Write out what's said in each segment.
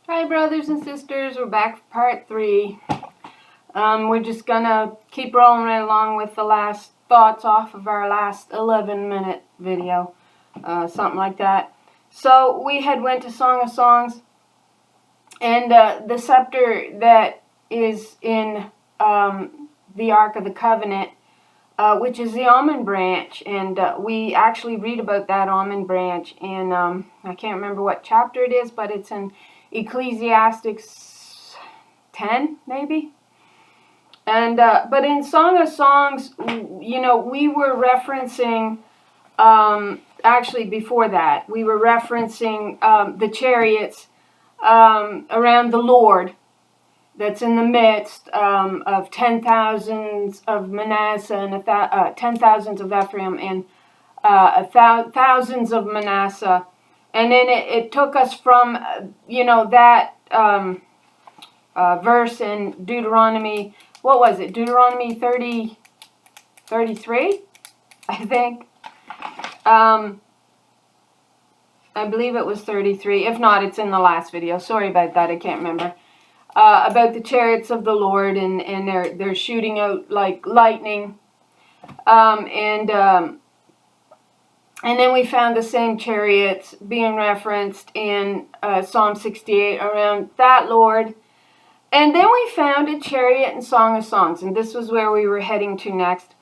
Hi brothers and sisters, we're back for part 3. We're just gonna keep rolling right along with the last thoughts off of our last 11-minute video, something like that. So we had went to Song of Songs, and the scepter that is in the Ark of the Covenant, which is the almond branch, and we actually read about that almond branch in, I can't remember what chapter it is, but it's in Ecclesiastes 10, maybe. And but in Song of Songs, you know, we were referencing, actually before that, we were referencing the chariots around the Lord that's in the midst of 10,000s of Manasseh and 10,000s of Ephraim and thousands of Manasseh. And then it took us from, you know, that verse in Deuteronomy, what was it? Deuteronomy 33, I think. I believe it was 33. If not, it's in the last video. Sorry about that. I can't remember. About the chariots of the Lord, and they're shooting out like lightning. And then we found the same chariots being referenced in Psalm 68 around that Lord. And then we found a chariot in Song of Songs, and this was where we were heading to next.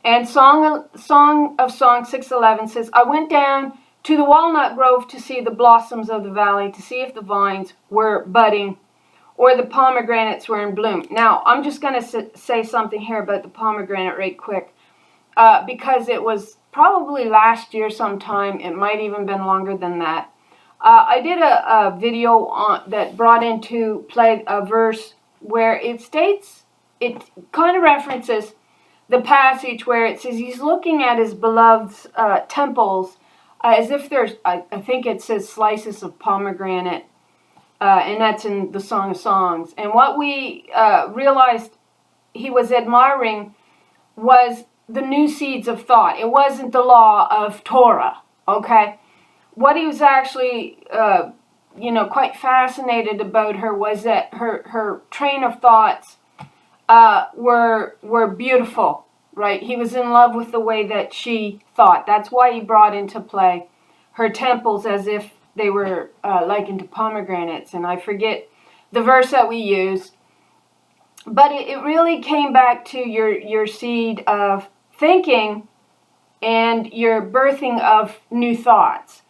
And Song of Songs 6:11 says, I went down to the walnut grove to see the blossoms of the valley, to see if the vines were budding or the pomegranates were in bloom. Now, I'm just going to say something here about the pomegranate right quick, because it was probably last year sometime. It might even been longer than that. I did a video that brought into play a verse where it states, it kind of references the passage where it says he's looking at his beloved's temples as if there's, I think it says slices of pomegranate, and that's in the Song of Songs. And what we realized he was admiring was the new seeds of thought. It wasn't the law of Torah, okay? What he was actually, you know, quite fascinated about her was that her train of thoughts were beautiful, right? He was in love with the way that she thought. That's why he brought into play her temples as if they were likened to pomegranates. And I forget the verse that we used, but it really came back to your seed of thinking and your birthing of new thoughts.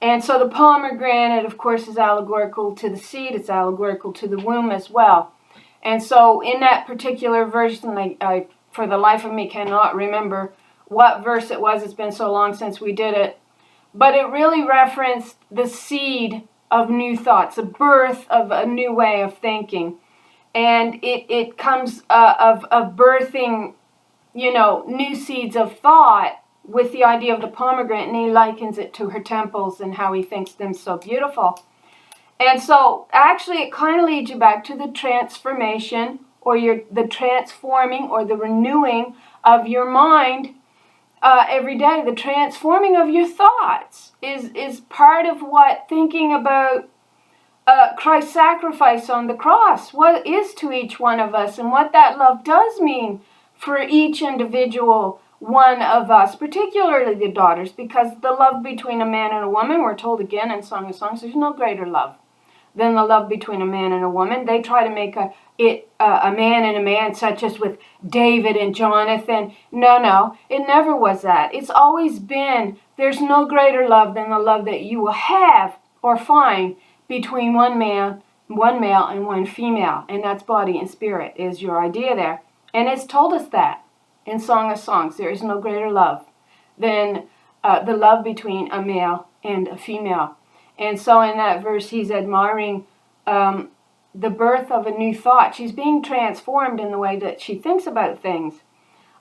And so the pomegranate, of course, is allegorical to the seed. It's allegorical to the womb as well. And so in that particular verse, and I for the life of me cannot remember what verse it was. It's been so long since we did it. But it really referenced the seed of new thoughts, the birth of a new way of thinking. And it comes of birthing, you know, new seeds of thought with the idea of the pomegranate, and he likens it to her temples and how he thinks them so beautiful. And so actually it kind of leads you back to the transformation or the transforming or the renewing of your mind every day. The transforming of your thoughts is part of what thinking about Christ's sacrifice on the cross, what is to each one of us, and what that love does mean for each individual one of us, particularly the daughters, because the love between a man and a woman, we're told again in Song of Songs, there's no greater love than the love between a man and a woman. They try to make a man and a man, such as with David and Jonathan. No, it never was that. It's always been, there's no greater love than the love that you will have or find between one male and one female. And that's body and spirit is your idea there. And it's told us that in Song of Songs. There is no greater love than the love between a male and a female. And so in that verse, he's admiring the birth of a new thought. She's being transformed in the way that she thinks about things.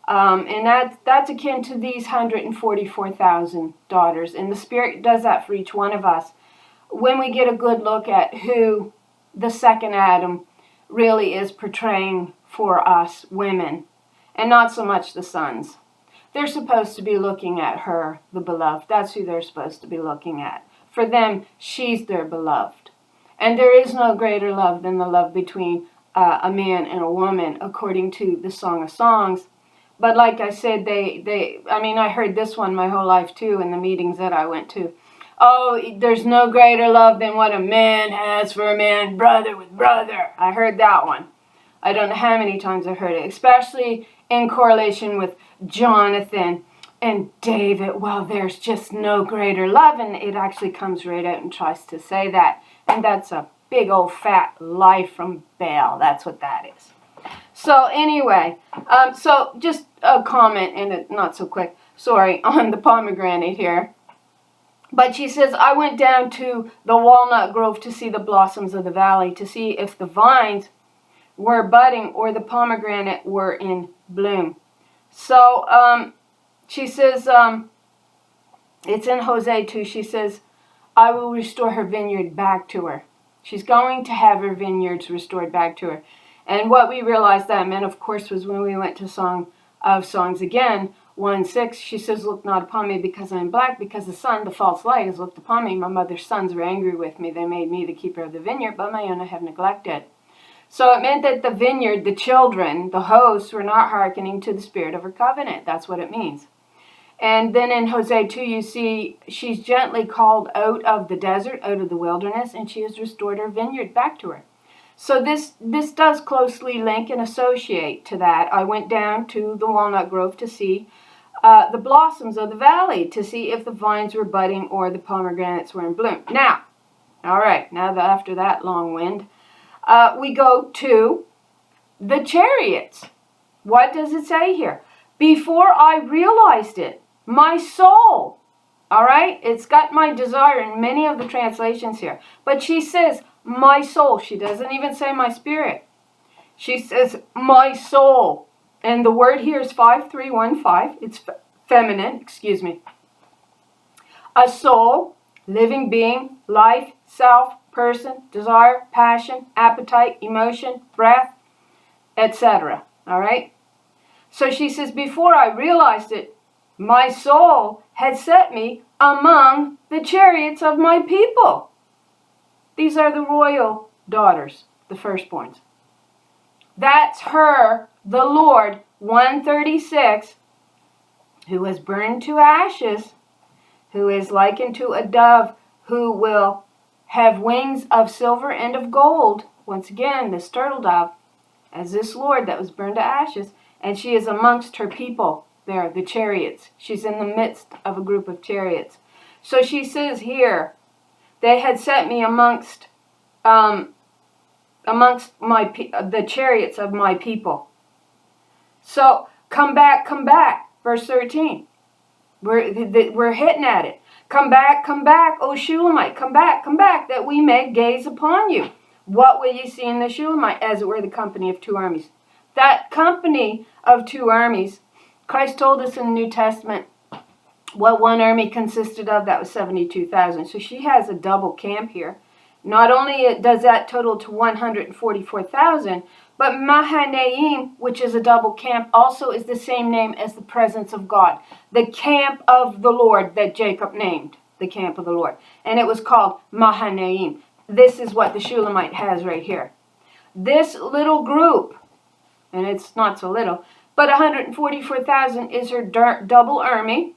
And that's akin to these 144,000 daughters. And the Spirit does that for each one of us. When we get a good look at who the second Adam really is portraying for us women, and not so much the sons. They're supposed to be looking at her, the beloved. That's who they're supposed to be looking at. For them, she's their beloved. And there is no greater love than the love between a man and a woman, according to the Song of Songs. But like I said, I heard this one my whole life too in the meetings that I went to. Oh, there's no greater love than what a man has for a man, brother with brother. I heard that one. I don't know how many times I heard it, especially in correlation with Jonathan and David. Well, there's just no greater love, and it actually comes right out and tries to say that. And that's a big old fat lie from Baal. That's what that is. So anyway, so just a comment, and it not so quick, sorry, on the pomegranate here. But she says, I went down to the walnut grove to see the blossoms of the valley, to see if the vines were budding or the pomegranate were in bloom. So she says, it's in Hosea 2, she says, I will restore her vineyard back to her. She's going to have her vineyards restored back to her. And what we realized that meant, of course, was when we went to Song of Songs again, 1:6, she says, look not upon me because I am black, because the sun, the false light, has looked upon me. My mother's sons were angry with me. They made me the keeper of the vineyard, but my own I have neglected. So it meant that the vineyard, the children, the hosts, were not hearkening to the spirit of her covenant. That's what it means. And then in Hosea 2, you see she's gently called out of the desert, out of the wilderness, and she has restored her vineyard back to her. So this does closely link and associate to that. I went down to the walnut grove to see the blossoms of the valley, to see if the vines were budding or the pomegranates were in bloom. Now, all right, now that after that long wind, we go to the chariots. What does it say here? Before I realized it, my soul, all right? It's got my desire in many of the translations here. But she says, my soul. She doesn't even say my spirit. She says, my soul. And the word here is 5315. It's feminine, excuse me. A soul, living being, life, self, person, desire, passion, appetite, emotion, breath, etc. All right? So she says, before I realized it, my soul had set me among the chariots of my people. These are the royal daughters, the firstborns. That's her, the Lord, 136, who was burned to ashes, who is likened to a dove, who will have wings of silver and of gold. Once again, this turtle dove, as this Lord that was burned to ashes. And she is amongst her people there, the chariots. She's in the midst of a group of chariots. So she says here, they had set me amongst the chariots of my people. So come back, verse 13. We're hitting at it. Come back, O Shulamite, come back, that we may gaze upon you. What will ye see in the Shulamite? As it were the company of two armies. That company of two armies, Christ told us in the New Testament what one army consisted of. That was 72,000. So she has a double camp here. Not only does that total to 144,000, but Mahanaim, which is a double camp, also is the same name as the presence of God. The camp of the Lord that Jacob named, the camp of the Lord. And it was called Mahanaim. This is what the Shulamite has right here. This little group, and it's not so little, but 144,000 is her double army.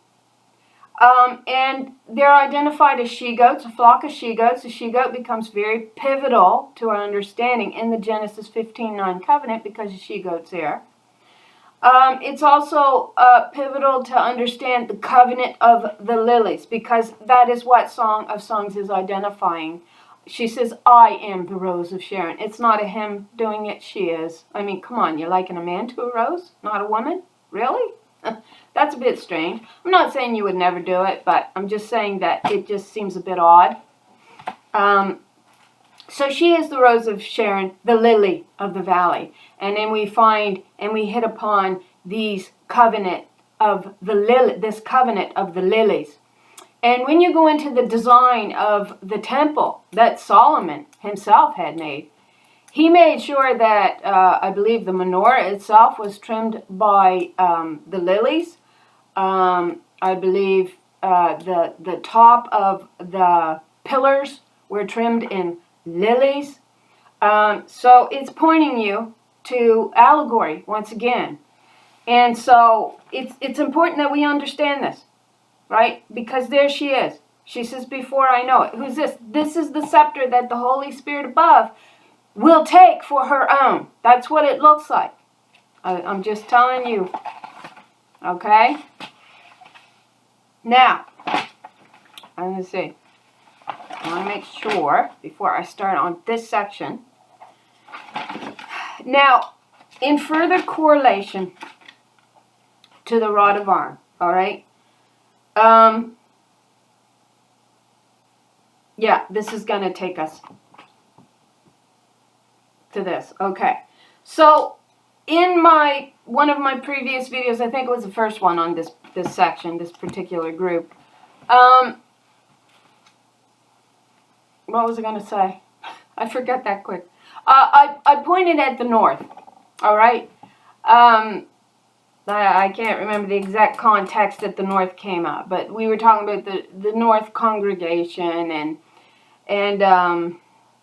And they're identified as she-goats, a flock of she-goats. The she-goat becomes very pivotal to our understanding in the Genesis 15:9 covenant because the she-goat's there. It's also pivotal to understand the covenant of the lilies, because that is what Song of Songs is identifying. She says, I am the rose of Sharon. It's not a him doing it, she is. I mean, come on, you're liking a man to a rose, not a woman? Really? That's a bit strange. I'm not saying you would never do it, but I'm just saying that it just seems a bit odd. So she is the rose of Sharon, the lily of the valley. And then we find and we hit upon this covenant of the lilies. And when you go into the design of the temple that Solomon himself had made, he made sure that, I believe, the menorah itself was trimmed by the lilies. I believe the top of the pillars were trimmed in lilies. So it's pointing you to allegory once again. And so it's important that we understand this, right? Because there she is. She says, before I know it. Who's this? This is the scepter that the Holy Spirit above will take for her own. That's what it looks like. I'm just telling you. Okay? Now, I'm going to see. I want to make sure before I start on this section. Now, in further correlation to the rod of iron, all right? Yeah, this is going to take us to this. Okay. So, in one of my previous videos, I think it was the first one on this section, this particular group. What was I going to say? I forgot that quick. I pointed at the north. All right. I can't remember the exact context that the north came up, but we were talking about the north congregation, and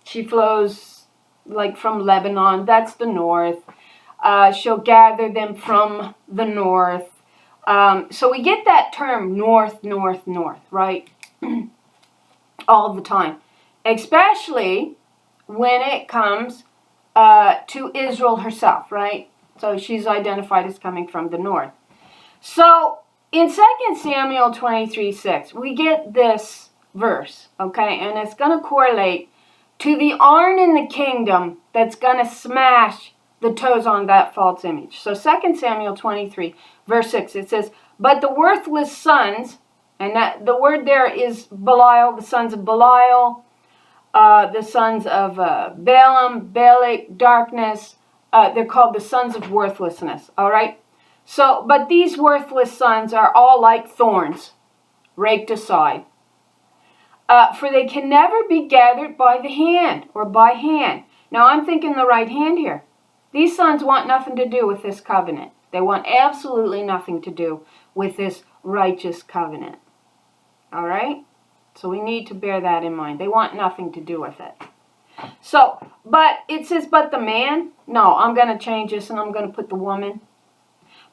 she flows like from Lebanon. That's the north. She'll gather them from the north. So we get that term north, north, north, right? All the time. Especially when it comes to Israel herself, right? So she's identified as coming from the north. So in 2 Samuel 23:6, we get this verse, okay? And it's going to correlate to the iron in the kingdom that's going to smash the toes on that false image. So 2 Samuel 23, verse 6, it says, but the worthless sons, and that the word there is Belial, the sons of Belial, the sons of Balaam, Balak, darkness, they're called the sons of worthlessness, all right? So, but these worthless sons are all like thorns, raked aside. For they can never be gathered by the hand, or by hand. Now, I'm thinking the right hand here. These sons want nothing to do with this covenant. They want absolutely nothing to do with this righteous covenant. All right? So we need to bear that in mind. They want nothing to do with it. So, but it says, but the man, no, I'm going to change this and I'm going to put the woman.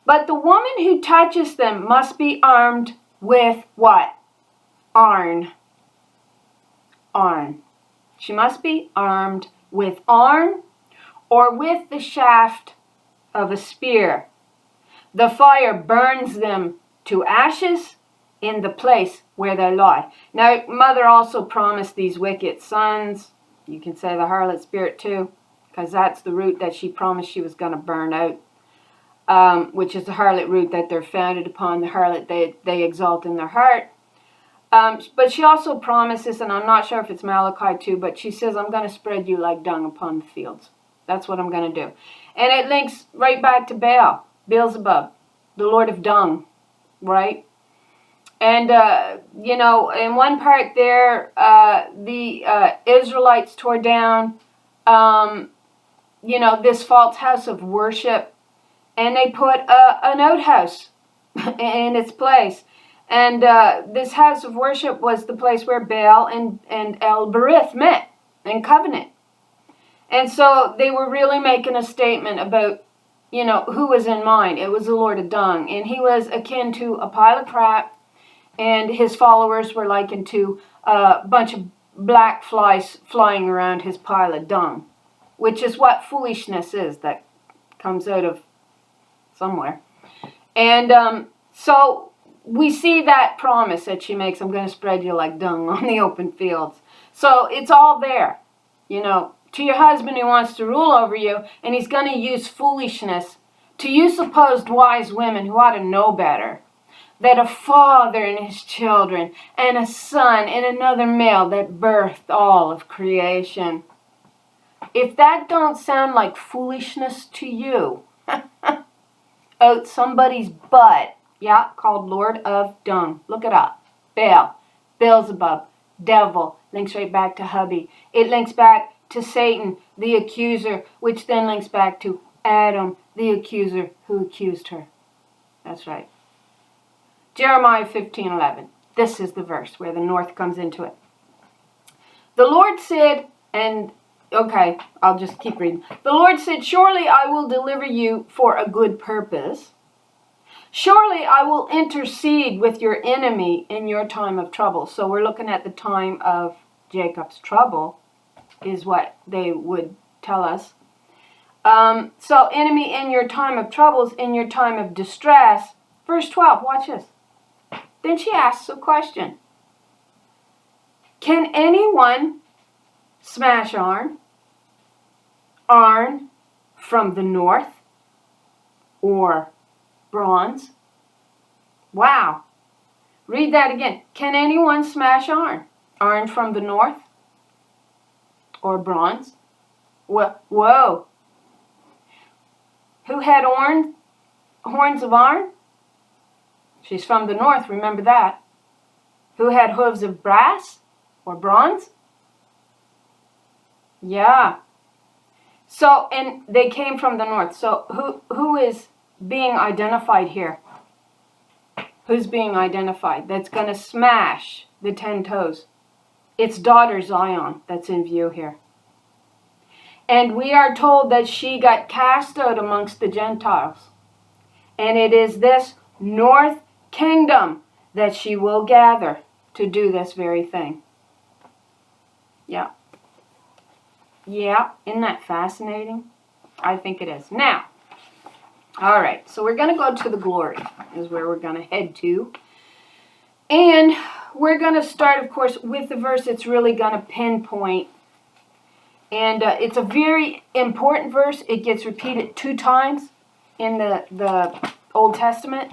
But the woman who touches them must be armed with what? Iron. Iron. She must be armed with iron or with the shaft of a spear. The fire burns them to ashes in the place where they lie. Now, Mother also promised these wicked sons, you can say the harlot spirit too, because that's the root that she promised she was going to burn out, which is the harlot root that they're founded upon, the harlot they exalt in their heart. But she also promises, and I'm not sure if it's Malachi 2, but she says, I'm going to spread you like dung upon the fields. That's what I'm going to do. And it links right back to Baal, Beelzebub, the Lord of Dung, right? And, in one part there, the Israelites tore down, this false house of worship, and they put an outhouse in its place. And this house of worship was the place where Baal and El-Berith met in covenant. And so they were really making a statement about, who was in mind. It was the Lord of Dung. And he was akin to a pile of crap. And his followers were likened to a bunch of black flies flying around his pile of dung. Which is what foolishness is that comes out of somewhere. And so we see that promise that she makes, I'm going to spread you like dung on the open fields. So it's all there, to your husband who wants to rule over you, and he's going to use foolishness to you supposed wise women who ought to know better, that a father and his children, and a son and another male that birthed all of creation. If that don't sound like foolishness to you, out somebody's butt, yeah, called Lord of Dung. Look it up. Baal, Beelzebub, devil, links right back to hubby. It links back to Satan, the accuser, which then links back to Adam, the accuser who accused her. That's right. Jeremiah 15:11. This is the verse where the north comes into it. The Lord said, And, okay, I'll just keep reading. The Lord said, surely I will deliver you for a good purpose. Surely I will intercede with your enemy in your time of trouble. So we're looking at the time of Jacob's trouble, is what they would tell us. So enemy in your time of troubles, in your time of distress. Verse 12, watch this. Then she asks a question. Can anyone smash iron from the north, or bronze? Wow. Read that again. Can anyone smash iron from the north, or bronze? Whoa. Who had horns of iron? She's from the north, remember that. Who had hooves of brass or bronze? Yeah. So, and they came from the north. So who is being identified here? Who's being identified? That's going to smash the 10 toes. It's daughter Zion that's in view here. And we are told that she got cast out amongst the Gentiles. And it is this north kingdom that she will gather to do this very thing. Yeah. Yeah, isn't that fascinating? I think it is. Now, all right, so we're going to go to the glory, is where we're going to head to. And we're going to start, of course, with the verse it's really going to pinpoint. And it's a very important verse. It gets repeated 2 times in the Old Testament.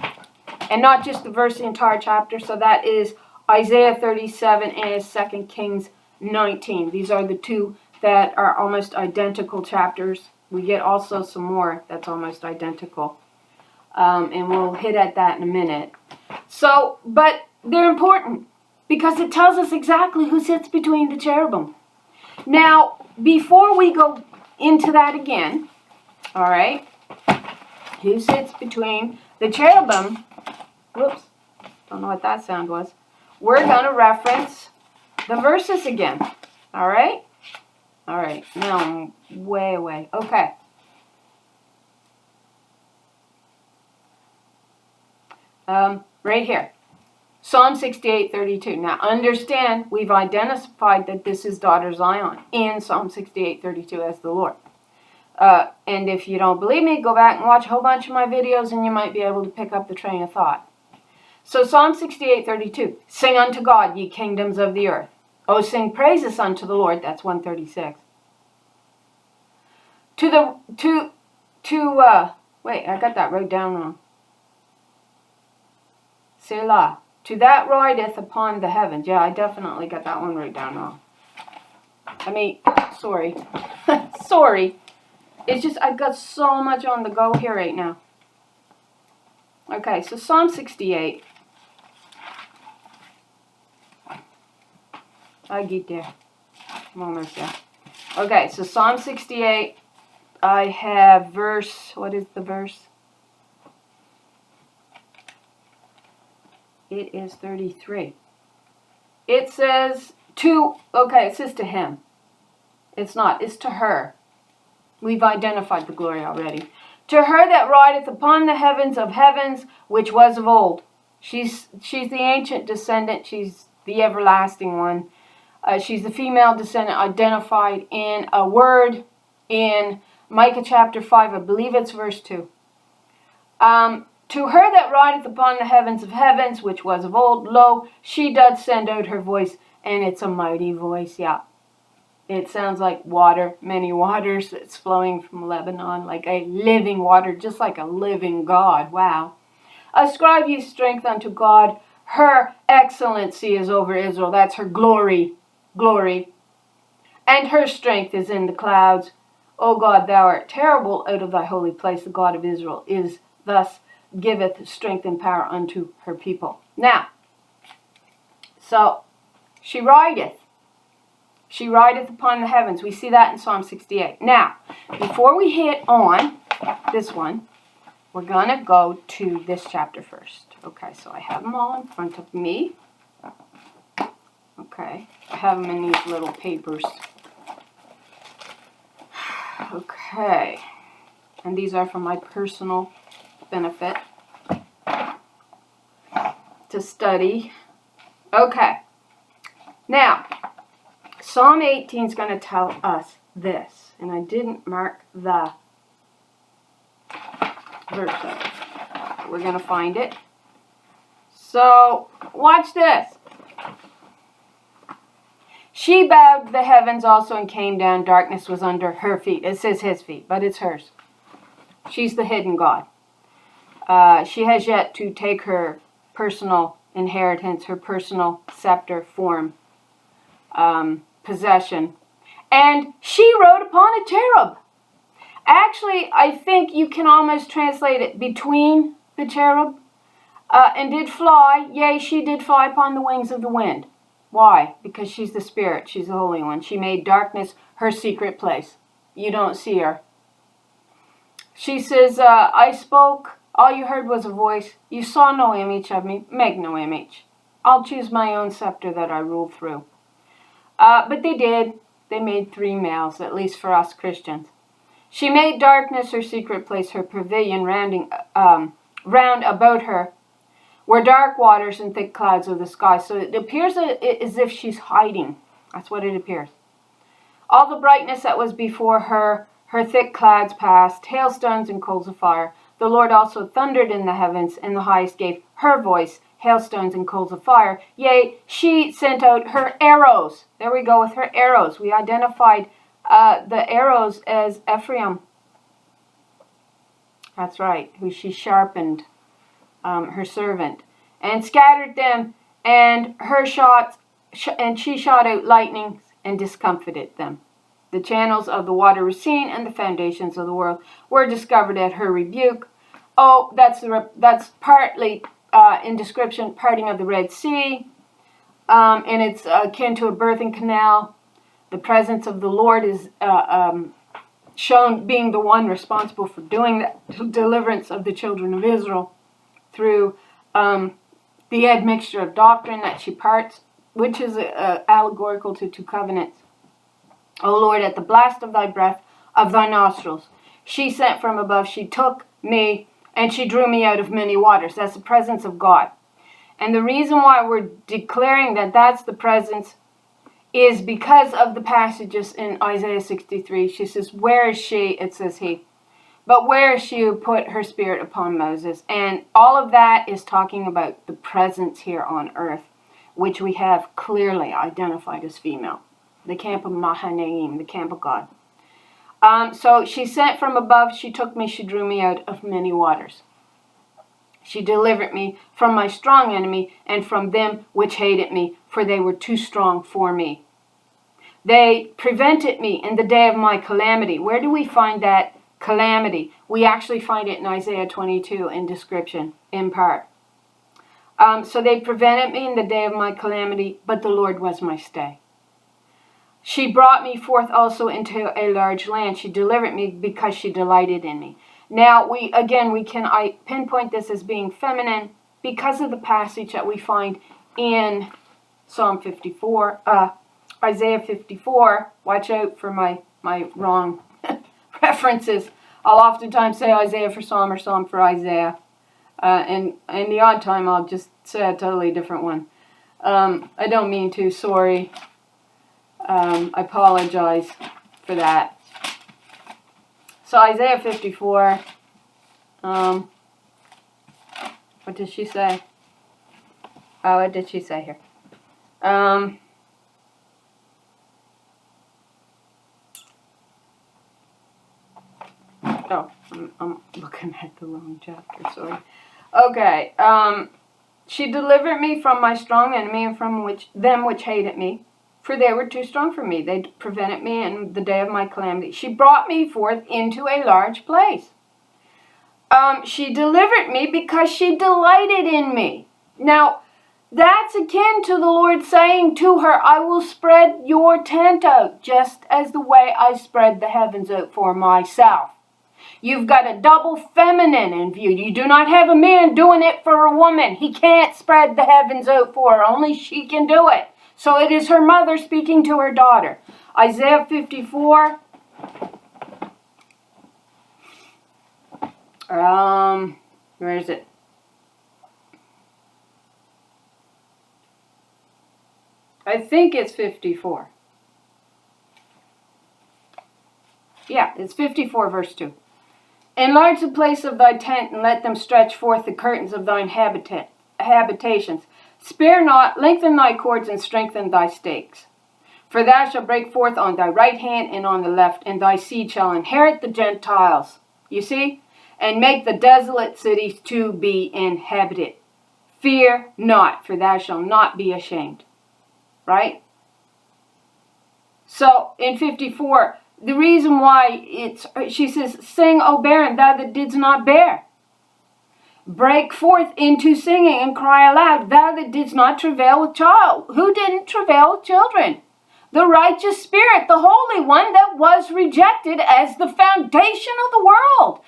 And not just the verse, the entire chapter. So that is Isaiah 37 and 2 Kings 19. These are the 2 that are almost identical chapters. We get also some more that's almost identical. And we'll hit at that in a minute. So, but they're important because it tells us exactly who sits between the cherubim. Now, before we go into that again, all right, who sits between the cherubim? Whoops, don't know what that sound was. We're going to reference the verses again, all right? All right, now I'm way away. Okay. Right here. Psalm 68:32. Now understand, we've identified that this is daughter Zion in Psalm 68:32 as the Lord. And if you don't believe me, go back and watch a whole bunch of my videos and you might be able to pick up the train of thought. So Psalm 68:32. Sing unto God, ye kingdoms of the earth. Oh, sing praises unto the Lord. That's 136. Wait, I got that wrote down wrong. Selah. To that rideth upon the heavens. Yeah, I definitely got that one wrote down wrong. I mean, sorry. Sorry. It's just, I've got so much on the go here right now. Okay, so Psalm 68. I get there. I'm almost there. Okay, so Psalm 68. I have verse, what is the verse? It is 33. It says it says to him. It's not, it's to her. We've identified the glory already. To her that rideth upon the heavens of heavens, which was of old. She's the ancient descendant. She's the everlasting one. She's the female descendant identified in a word in Micah chapter 5. I believe it's verse 2. To her that rideth upon the heavens of heavens, which was of old, lo, she doth send out her voice, and it's a mighty voice, yeah. It sounds like water, many waters that's flowing from Lebanon, like a living water, just like a living God, wow. Ascribe ye strength unto God, her excellency is over Israel, that's her glory, and her strength is in the clouds. O God, thou art terrible out of thy holy place, the God of Israel is thus giveth strength and power unto her people. Now, so she rideth upon the heavens. We see that in Psalm 68. Now, before we hit on this one, we're going to go to this chapter first. Okay, so I have them all in front of me. Okay, I have them in these little papers. Okay. And these are for my personal benefit to study. Okay. Now, Psalm 18 is going to tell us this. And I didn't mark the verse of it. We're going to find it. So, watch this. She bowed the heavens also and came down. Darkness was under her feet. It says his feet, but it's hers. She's the hidden God. She has yet to take her personal inheritance, her personal scepter form, possession. And she rode upon a cherub. Actually, I think you can almost translate it between the cherub and did fly. Yea, she did fly upon the wings of the wind. Why? Because she's the Spirit. She's the Holy One. She made darkness her secret place. You don't see her. She says, I spoke. All you heard was a voice. You saw no image of me. Make no image. I'll choose my own scepter that I rule through. But they did. They made 3 males, at least for us Christians. She made darkness her secret place, her pavilion round about her were dark waters and thick clouds of the sky. So it appears as if she's hiding. That's what it appears. All the brightness that was before her, her thick clouds passed, hailstones and coals of fire. The Lord also thundered in the heavens, and the highest gave her voice, hailstones and coals of fire. Yea, she sent out her arrows. There we go with her arrows. We identified the arrows as Ephraim. That's right, who she sharpened. Her servant, and scattered them, and she shot out lightnings and discomfited them. The channels of the water were seen, and the foundations of the world were discovered at her rebuke. Oh, that's partly in description, parting of the Red Sea, and it's akin to a birthing canal. The presence of the Lord is shown being the one responsible for doing that deliverance of the children of Israel through the admixture of doctrine that she parts, which is allegorical to 2 covenants. O Lord, at the blast of thy breath, of thy nostrils, she sent from above, she took me, and she drew me out of many waters. That's the presence of God. And the reason why we're declaring that that's the presence is because of the passages in Isaiah 63. She says, where is she? It says he. But where is she who put her spirit upon Moses? And all of that is talking about the presence here on earth, which we have clearly identified as female. The camp of Mahanaim, the camp of God. So she sent from above, she took me, she drew me out of many waters. She delivered me from my strong enemy and from them which hated me, for they were too strong for me. They prevented me in the day of my calamity. Where do we find that? Calamity. We actually find it in Isaiah 22 in description, in part. So they prevented me in the day of my calamity, but the Lord was my stay. She brought me forth also into a large land. She delivered me because she delighted in me. Now, I pinpoint this as being feminine because of the passage that we find in Isaiah 54. Watch out for my wrong references. I'll oftentimes say Isaiah for Psalm or Psalm for Isaiah. And the odd time I'll just say a totally different one. I don't mean to, sorry. I apologize for that. So Isaiah 54. What did she say? Oh, what did she say here? I'm looking at the wrong chapter, sorry. Okay, she delivered me from my strong enemy and from them which hated me, for they were too strong for me. They prevented me in the day of my calamity. She brought me forth into a large place. She delivered me because she delighted in me. Now, that's akin to the Lord saying to her, I will spread your tent out just as the way I spread the heavens out for myself. You've got a double feminine in view. You do not have a man doing it for a woman. He can't spread the heavens out for her. Only she can do it. So it is her mother speaking to her daughter. Isaiah 54. Where is it? I think it's 54. Yeah, it's 54 verse 2. Enlarge the place of thy tent, and let them stretch forth the curtains of thine habitations. Spare not, lengthen thy cords, and strengthen thy stakes. For thou shalt break forth on thy right hand and on the left, and thy seed shall inherit the Gentiles. You see? And make the desolate cities to be inhabited. Fear not, for thou shalt not be ashamed. Right? So, in 54, the reason why she says, sing, O barren, thou that didst not bear. Break forth into singing and cry aloud, thou that didst not travail with child. Who didn't travail with children? The righteous spirit, the Holy One that was rejected as the foundation of the world.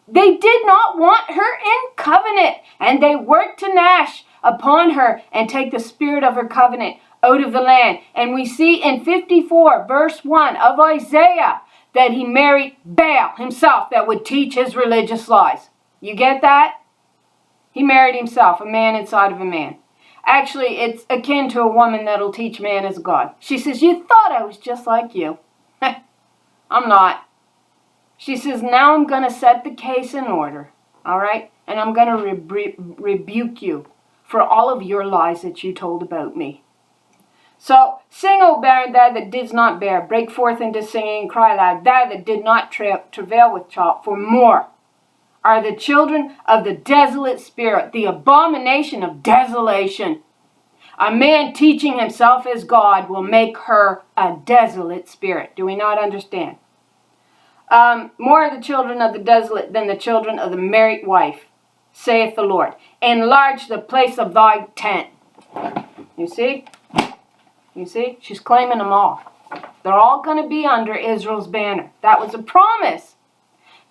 They did not want her in covenant, and they worked to gnash upon her and take the spirit of her covenant out of the land. And we see in 54 verse 1 of Isaiah that he married Baal himself that would teach his religious lies. You get that? He married himself, a man inside of a man. Actually, it's akin to a woman that'll teach man as God. She says, you thought I was just like you. I'm not. She says, now I'm going to set the case in order. All right? And I'm going to rebuke you for all of your lies that you told about me. So, sing, O barren, thou that didst not bear. Break forth into singing and cry aloud, thou that did not travail with child. For more are the children of the desolate spirit, the abomination of desolation. A man teaching himself as God will make her a desolate spirit. Do we not understand? More are the children of the desolate than the children of the married wife, saith the Lord. Enlarge the place of thy tent. You see? You see? She's claiming them all. They're all going to be under Israel's banner. That was a promise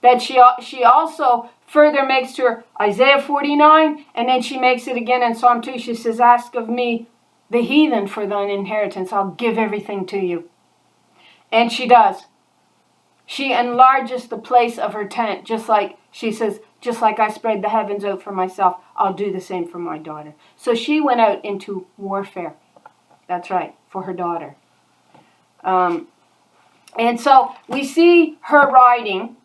that she also further makes to her Isaiah 49, and then she makes it again in Psalm 2. She says, ask of me the heathen for thine inheritance. I'll give everything to you. And she does. She enlarges the place of her tent, just like she says, just like I spread the heavens out for myself, I'll do the same for my daughter. So she went out into warfare. That's right, for her daughter. And so we see her riding,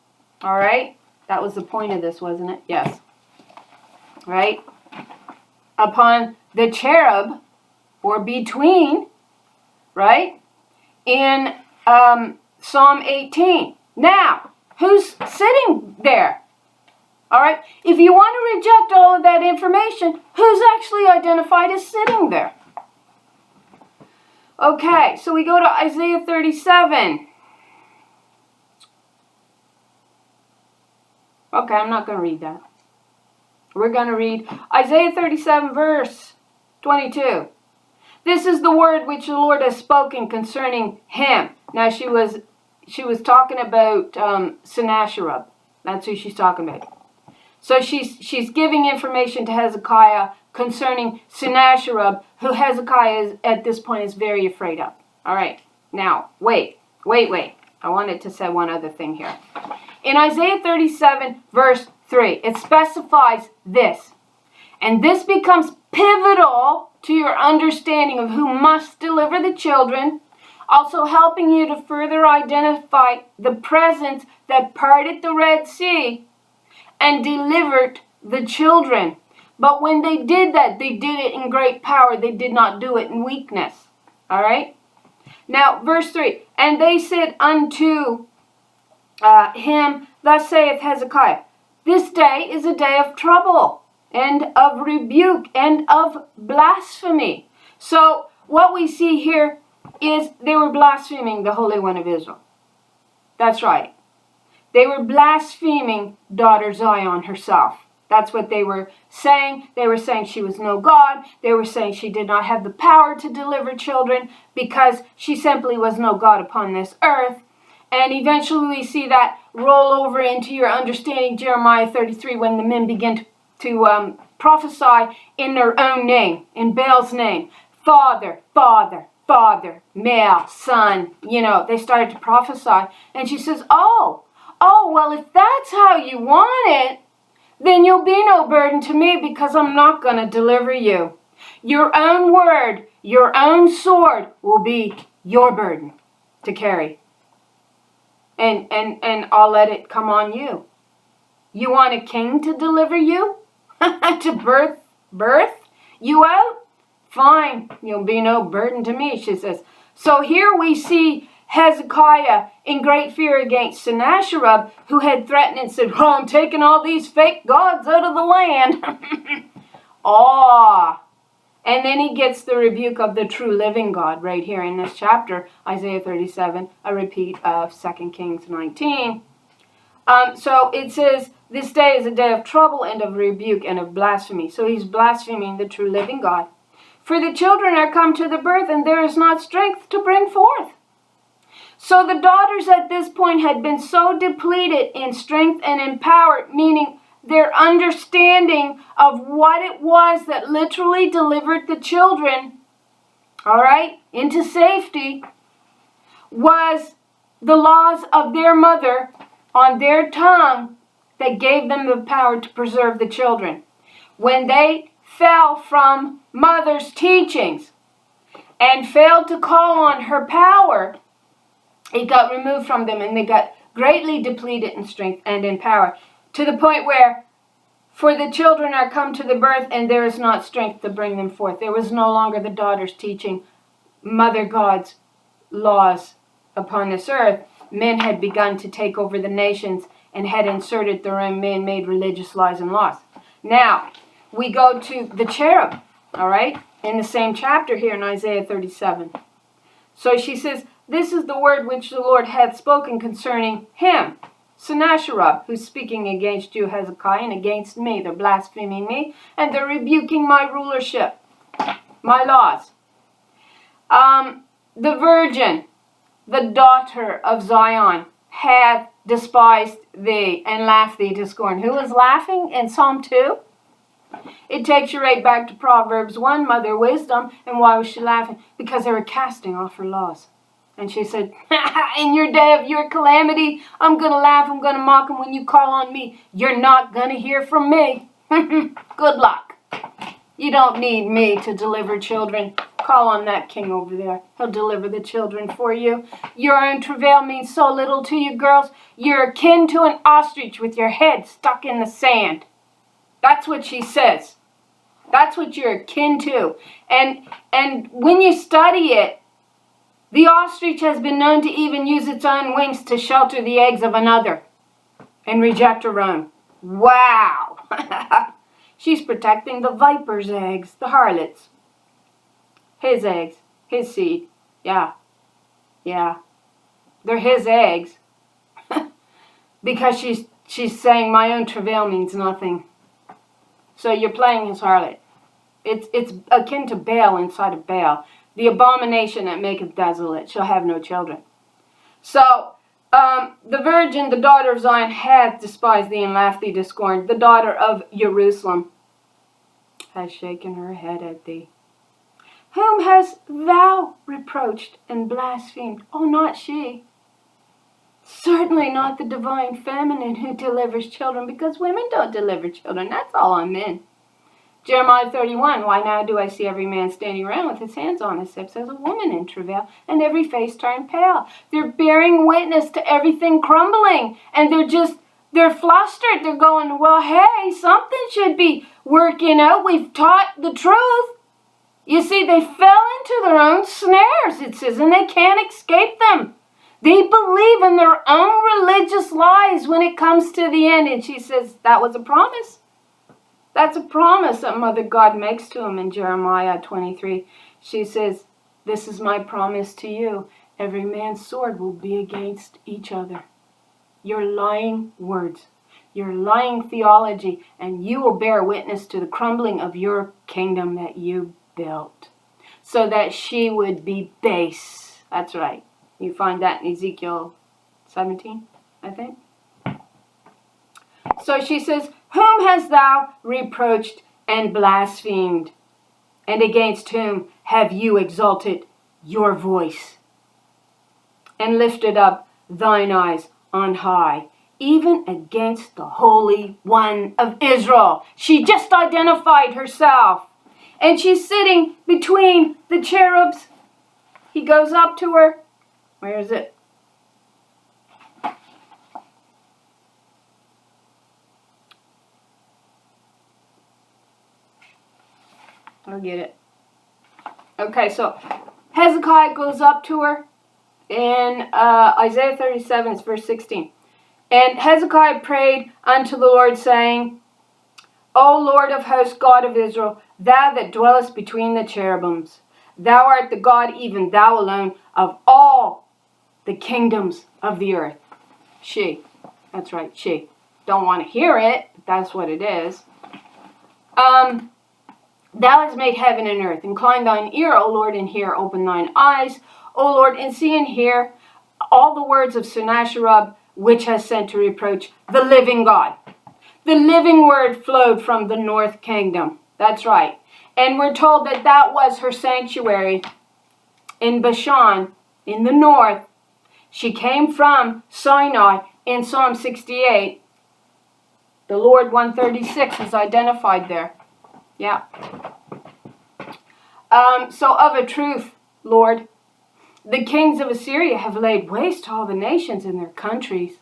all right? That was the point of this, wasn't it? Yes. Right? Upon the cherub, or between, right? In Psalm 18. Now, who's sitting there? All right? If you want to reject all of that information, who's actually identified as sitting there? Okay, so we go to Isaiah 37. Okay, I'm not going to read that. We're going to read Isaiah 37, verse 22. This is the word which the Lord has spoken concerning him. Now, she was talking about Sennacherib. That's who she's talking about. So she's giving information to Hezekiah concerning Sennacherib, who Hezekiah at this point is very afraid of. All right. Now, wait. I wanted to say one other thing here. In Isaiah 37, verse 3, it specifies this. And this becomes pivotal to your understanding of who must deliver the children, also helping you to further identify the presence that parted the Red Sea and delivered the children. But when they did that, they did it in great power. They did not do it in weakness. All right? Now, verse 3, and they said unto him, thus saith Hezekiah, this day is a day of trouble and of rebuke and of blasphemy. So what we see here is they were blaspheming the Holy One of Israel. That's right. They were blaspheming daughter Zion herself. That's what they were saying. They were saying she was no God. They were saying she did not have the power to deliver children because she simply was no God upon this earth. And eventually we see that roll over into your understanding Jeremiah 33 when the men begin to prophesy in their own name, in Baal's name. Father, Father, Father, male, son. You know, they started to prophesy. And she says, oh, oh, well, if that's how you want it, then you'll be no burden to me because I'm not going to deliver you. Your own word, your own sword will be your burden to carry. And I'll let it come on you. You want a king to deliver you? To birth you out? Fine, you'll be no burden to me, she says. So here we see Hezekiah in great fear against Sennacherib, who had threatened and said, well, I'm taking all these fake gods out of the land. Awe. And then he gets the rebuke of the true living God right here in this chapter, Isaiah 37, a repeat of 2 Kings 19. So it says, this day is a day of trouble and of rebuke and of blasphemy. So he's blaspheming the true living God. For the children are come to the birth, and there is not strength to bring forth. So the daughters at this point had been so depleted in strength and in power, meaning their understanding of what it was that literally delivered the children, all right, into safety, was the laws of their mother on their tongue that gave them the power to preserve the children. When they fell from mother's teachings and failed to call on her power, it got removed from them and they got greatly depleted in strength and in power, to the point where, for the children are come to the birth, and there is not strength to bring them forth. There was no longer the daughters teaching Mother God's laws upon this earth. Men had begun to take over the nations and had inserted their own man-made religious laws and laws. Now, we go to the cherub, all right, in the same chapter here in Isaiah 37. So she says, this is the word which the Lord hath spoken concerning him, Sennacherib, who's speaking against you, Hezekiah, and against me. They're blaspheming me, and they're rebuking my rulership, my laws. The virgin, the daughter of Zion, hath despised thee and laughed thee to scorn. Who was laughing in Psalm 2? It takes you right back to Proverbs 1, Mother Wisdom. And why was she laughing? Because they were casting off her laws. And she said, in your day of your calamity, I'm going to laugh, I'm going to mock him when you call on me. You're not going to hear from me. Good luck. You don't need me to deliver children. Call on that king over there. He'll deliver the children for you. Your own travail means so little to you girls. You're akin to an ostrich with your head stuck in the sand. That's what she says. That's what you're akin to. And when you study it, the ostrich has been known to even use its own wings to shelter the eggs of another and reject her own. Wow. She's protecting the viper's eggs, the harlots. His eggs, his seed. Yeah. They're his eggs. Because she's saying my own travail means nothing. So you're playing his harlot. It's akin to Baal inside of Baal. The abomination that maketh desolate shall have no children. So, the virgin, the daughter of Zion, hath despised thee and laughed thee to scorn. The daughter of Jerusalem has shaken her head at thee. Whom hast thou reproached and blasphemed? Oh, not she. Certainly not the divine feminine who delivers children, because women don't deliver children. That's all on men. Jeremiah 31, why now do I see every man standing around with his hands on his hips as a woman in travail, and every face turned pale? They're bearing witness to everything crumbling, and they're flustered. They're going, well, hey, something should be working out. We've taught the truth. You see, they fell into their own snares, it says, and they can't escape them. They believe in their own religious lies when it comes to the end. And she says, that was a promise. That's a promise that Mother God makes to him in Jeremiah 23. She says, this is my promise to you. Every man's sword will be against each other. Your lying words, your lying theology, and you will bear witness to the crumbling of your kingdom that you built, so that she would be base. That's right. You find that in Ezekiel 17, I think. So she says, whom hast thou reproached and blasphemed? And against whom have you exalted your voice? And lifted up thine eyes on high, even against the Holy One of Israel. She just identified herself. And she's sitting between the cherubs. He goes up to her. Where is it? I'll get it. Okay, so Hezekiah goes up to her in Isaiah 37, it's verse 16. And Hezekiah prayed unto the Lord, saying, O Lord of hosts, God of Israel, thou that dwellest between the cherubims, thou art the God, even thou alone, of all the kingdoms of the earth. She. That's right, she. Don't want to hear it, but that's what it is. Thou hast made heaven and earth. Incline thine ear, O Lord, and hear. Open thine eyes, O Lord, and see and hear all the words of Sennacherib, which has sent to reproach the living God. The living word flowed from the north kingdom. That's right. And we're told that that was her sanctuary in Bashan, in the north. She came from Sinai in Psalm 68. The Lord 136 is identified there. Yeah. So of a truth, Lord, the kings of Assyria have laid waste to all the nations in their countries,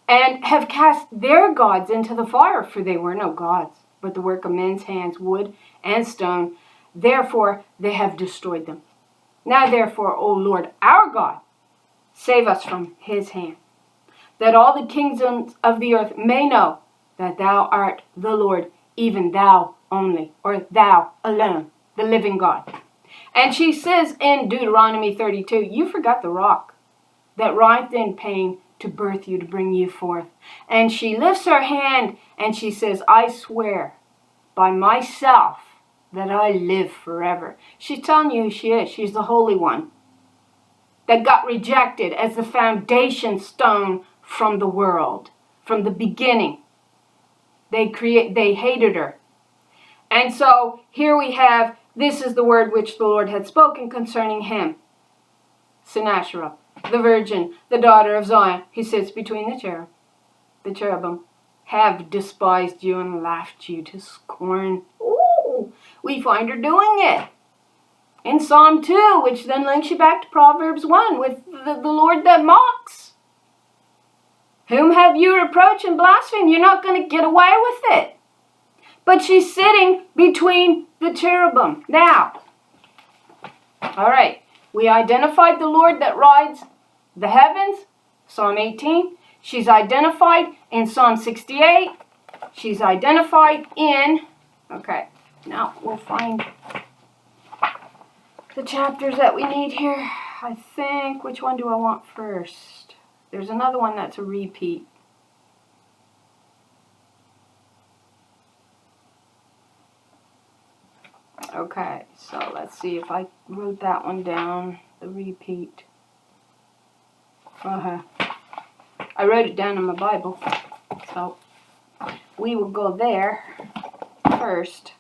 and have cast their gods into the fire, for they were no gods, but the work of men's hands, wood and stone. Therefore they have destroyed them. Now therefore, O Lord, our God, save us from his hand, that all the kingdoms of the earth may know that thou art the Lord, even thou only, or thou alone, the living God. And she says in Deuteronomy 32, you forgot the rock that writhed in pain to birth you, to bring you forth. And she lifts her hand and she says, I swear by myself that I live forever. She's telling you who she is. She's the Holy One that got rejected as the foundation stone from the world, from the beginning. They hated her. And so here we have, this is the word which the Lord had spoken concerning him. Sennacherib, the virgin, the daughter of Zion. He sits between the cherubim, have despised you and laughed you to scorn. Ooh, we find her doing it in Psalm 2, which then links you back to Proverbs 1 with the Lord that mocks. Whom have you reproached and blasphemed? You're not going to get away with it. But she's sitting between the cherubim. Now, all right, we identified the Lord that rides the heavens, Psalm 18. She's identified in Psalm 68. She's identified in, okay, now we'll find the chapters that we need here. I think, which one do I want first? There's another one that's a repeat. Okay, so let's see if I wrote that one down, the repeat. I wrote it down in my Bible, so we will go there first.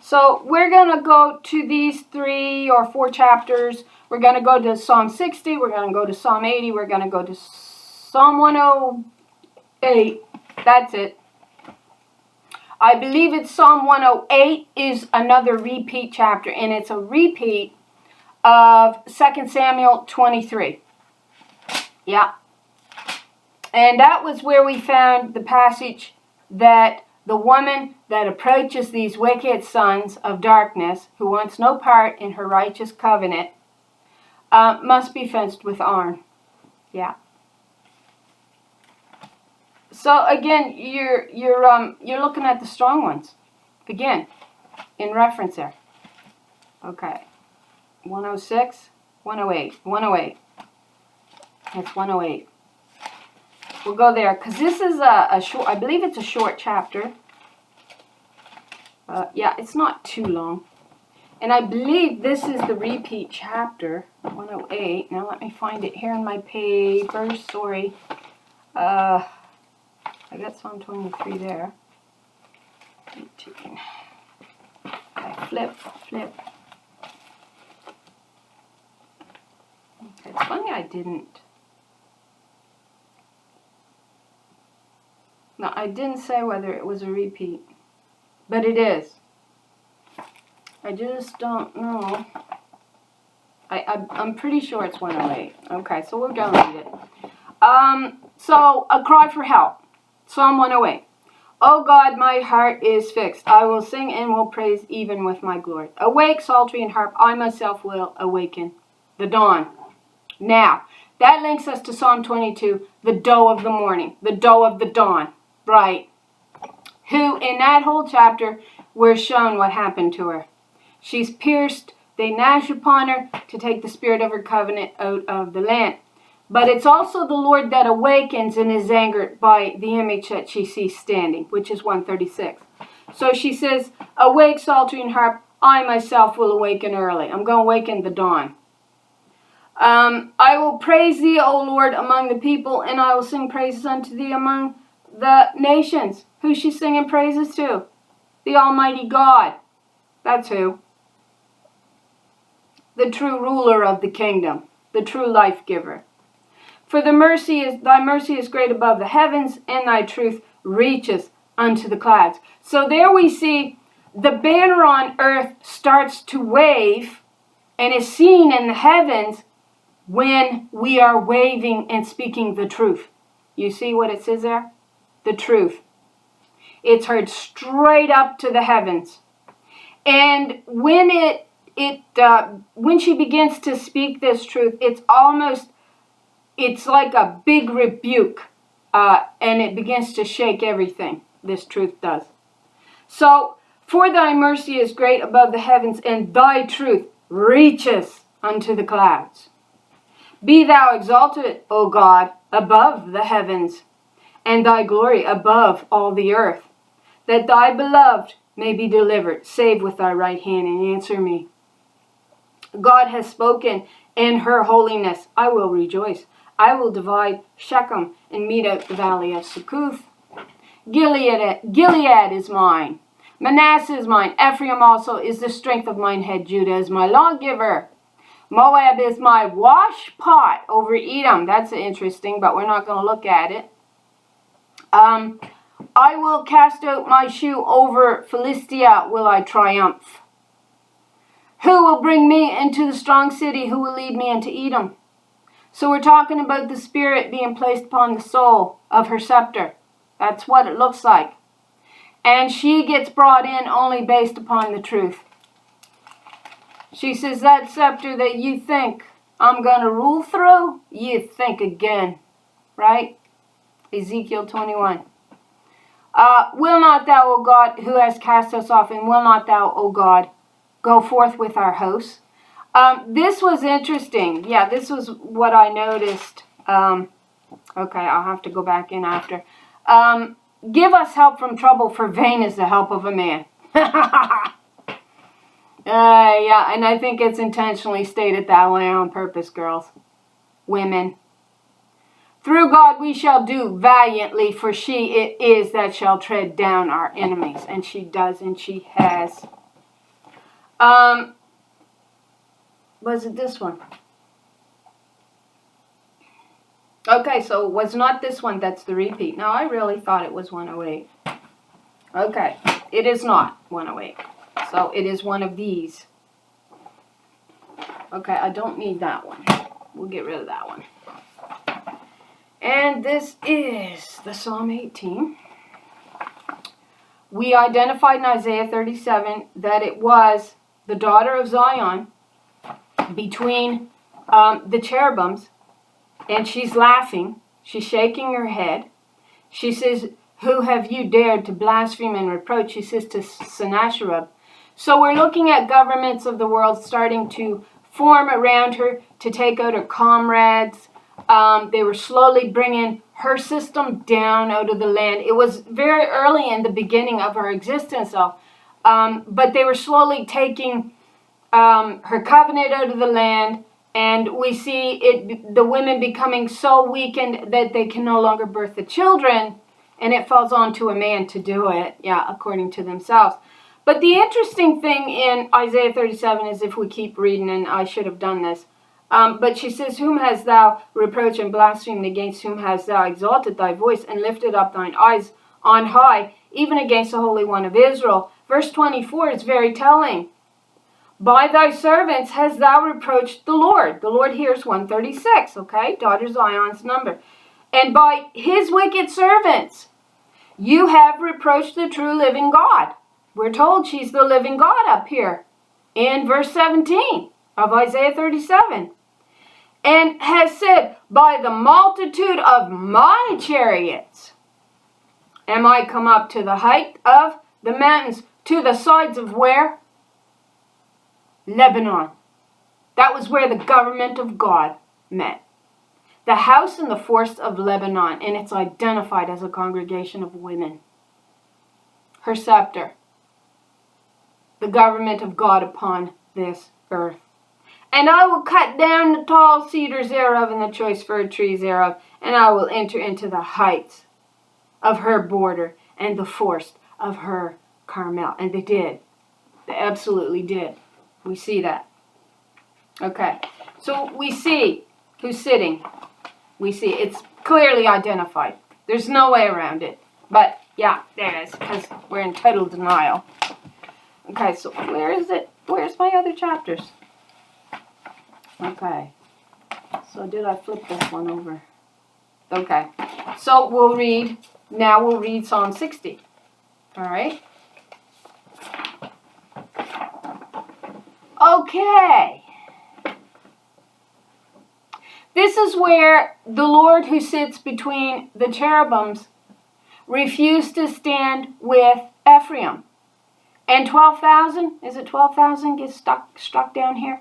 So we're going to go to these 3 or 4 chapters. We're going to go to Psalm 60, we're going to go to Psalm 80, we're going to go to Psalm 108. That's it. I believe it's Psalm 108 is another repeat chapter, and it's a repeat of 2 Samuel 23. Yeah. And that was where we found the passage that the woman that approaches these wicked sons of darkness, who wants no part in her righteous covenant, must be fenced with iron. Yeah. So again, you're looking at the strong ones. Again, in reference there. Okay. 106, 108, 108. It's 108. We'll go there because this is a short. I believe it's a short chapter. Yeah, it's not too long. And I believe this is the repeat chapter, 108. Now let me find it here in my papers. Sorry. I got Psalm 23 there. 18. Okay, flip. Okay, it's funny I didn't. Now, I didn't say whether it was a repeat, but it is. I just don't know. I'm pretty sure it's 108. Okay, so we're going to read it. So, a cry for help. Psalm 108. O God, my heart is fixed. I will sing and will praise even with my glory. Awake, psaltery and harp. I myself will awaken the dawn. Now, that links us to Psalm 22, the doe of the morning, the doe of the dawn, right? Who, in that whole chapter, we're shown what happened to her. She's pierced. They gnash upon her to take the spirit of her covenant out of the land. But it's also the Lord that awakens and is angered by the image that she sees standing, which is 136. So she says, awake, psaltery and harp, I myself will awaken early. I'm going to awaken the dawn. I will praise thee, O Lord, among the people, and I will sing praises unto thee among the nations. Who's she singing praises to? The Almighty God. That's who. The true ruler of the kingdom, the true life giver. For thy mercy is great above the heavens, and thy truth reaches unto the clouds. So there we see the banner on earth starts to wave and is seen in the heavens when we are waving and speaking the truth. You see what it says there? The truth. It's heard straight up to the heavens. And when when she begins to speak this truth, it's like a big rebuke, and it begins to shake everything. This truth does. So, for thy mercy is great above the heavens, and thy truth reaches unto the clouds. Be thou exalted, O God, above the heavens, and thy glory above all the earth, that thy beloved may be delivered. Save with thy right hand and answer me. God has spoken in her holiness. I will rejoice. I will divide Shechem and mete out the valley of Succoth. Gilead is mine. Manasseh is mine. Ephraim also is the strength of mine head. Judah is my lawgiver. Moab is my wash pot over Edom. That's interesting, but we're not going to look at it. I will cast out my shoe over Philistia. Will I triumph? Who will bring me into the strong city? Who will lead me into Edom? So we're talking about the spirit being placed upon the soul of her scepter. That's what it looks like. And she gets brought in only based upon the truth. She says, that scepter that you think I'm going to rule through, you think again. Right? Ezekiel 21. Will not thou, O God, who hast cast us off, and will not thou, O God, go forth with our hosts? This was interesting. Yeah, this was what I noticed. Okay, I'll have to go back in after. Give us help from trouble, for vain is the help of a man. Yeah, and I think it's intentionally stated that way on purpose, girls. Women. Through God we shall do valiantly, for she it is that shall tread down our enemies. And she does, and she has. Was it this one? Okay, so it was not this one that's the repeat. Now, I really thought it was 108. Okay, it is not 108. So it is one of these. Okay, I don't need that one. We'll get rid of that one. And this is the Psalm 18. We identified in Isaiah 37 that it was the daughter of Zion between the cherubims, and she's laughing. She's shaking her head. She says, who have you dared to blaspheme and reproach? She says to Sennacherib. So we're looking at governments of the world starting to form around her to take out her comrades. They were slowly bringing her system down out of the land. It was very early in the beginning of her existence, though. But they were slowly taking her covenant out of the land. And we see the women becoming so weakened that they can no longer birth the children. And it falls on to a man to do it, according to themselves. But the interesting thing in Isaiah 37 is, if we keep reading, and I should have done this, but she says, whom hast thou reproached and blasphemed? Against whom hast thou exalted thy voice and lifted up thine eyes on high, even against the Holy One of Israel. Verse 24 is very telling. By thy servants hast thou reproached the Lord. The Lord here's 136, okay? Daughter Zion's number. And by his wicked servants you have reproached the true living God. We're told she's the living God up here in verse 17 of Isaiah 37. And has said, by the multitude of my chariots am I come up to the height of the mountains, to the sides of where? Lebanon. That was where the government of God met. The house and the forest of Lebanon, and it's identified as a congregation of women. Her scepter. The government of God upon this earth. And I will cut down the tall cedars thereof and the choice fir trees thereof, and I will enter into the heights of her border and the forest of her Carmel. And they did. They absolutely did. We see that. Okay. So we see who's sitting. We see it's clearly identified. There's no way around it. But yeah, there it is, because we're in total denial. Okay, so where is it? Where's my other chapters? Okay. So did I flip this one over? Okay. So we'll read Psalm 60. All right. Okay. This is where the Lord who sits between the cherubims refused to stand with Ephraim. And 12,000, is it 12,000 gets struck down here?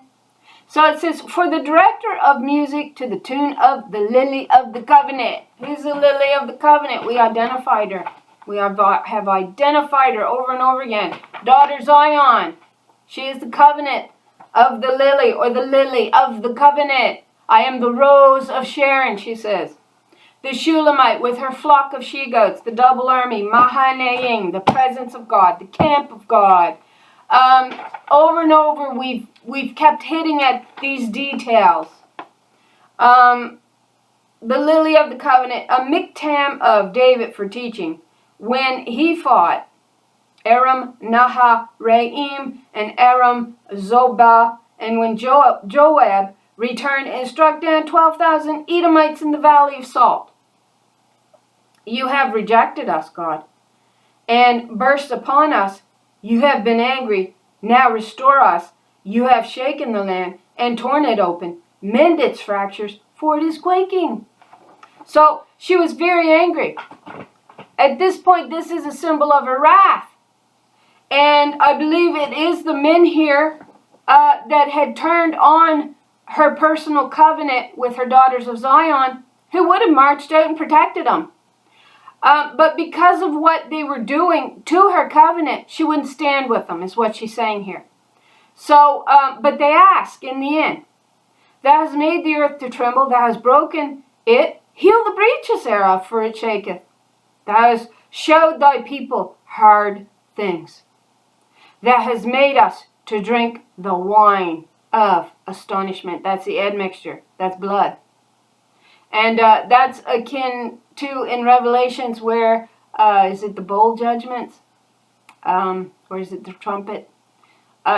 So it says, for the director of music to the tune of the lily of the covenant. Who's the lily of the covenant? We identified her. We have identified her over and over again. Daughter Zion. She is the covenant of the lily, or the lily of the covenant. I am the rose of Sharon, she says. The Shulamite with her flock of she-goats, the double army, Mahanaim, the presence of God, the camp of God. Over and over, we've kept hitting at these details. The lily of the covenant, a miktam of David for teaching. When he fought Aram Naharaim and Aram Zobah, and when Joab returned and struck down 12,000 Edomites in the valley of Salt. You have rejected us, God, and burst upon us. You have been angry. Now restore us. You have shaken the land and torn it open. Mend its fractures, for it is quaking. So she was very angry. At this point, this is a symbol of her wrath. And I believe it is the men here that had turned on her personal covenant with her daughters of Zion, who would have marched out and protected them. But because of what they were doing to her covenant, she wouldn't stand with them, is what she's saying here. So, but they ask in the end, thou hast made the earth to tremble, thou hast broken it, heal the breaches thereof, for it shaketh. Thou hast showed thy people hard things. Thou hast made us to drink the wine of astonishment. That's the admixture. That's blood. And that's akin to in Revelations where, is it the bowl judgments? Or is it the trumpet?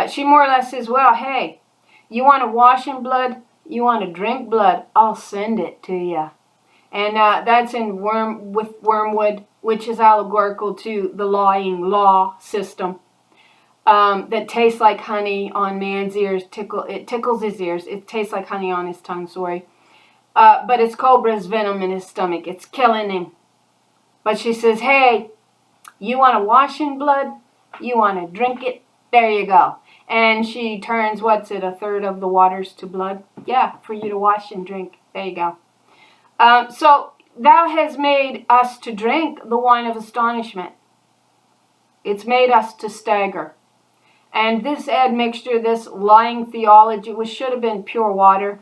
She more or less says, well, hey, you want to wash in blood? You want to drink blood? I'll send it to you. And that's in wormwood, which is allegorical to the law system. That tastes like honey on man's ears. It tickles his ears. It tastes like honey on his tongue, sorry. But it's cobra's venom in his stomach. It's killing him. But she says, hey, you want to wash in blood? You want to drink it? There you go. And she turns, what's it, a third of the waters to blood? Yeah, for you to wash and drink. There you go. So thou hast made us to drink the wine of astonishment. It's made us to stagger. And this admixture, this lying theology, which should have been pure water,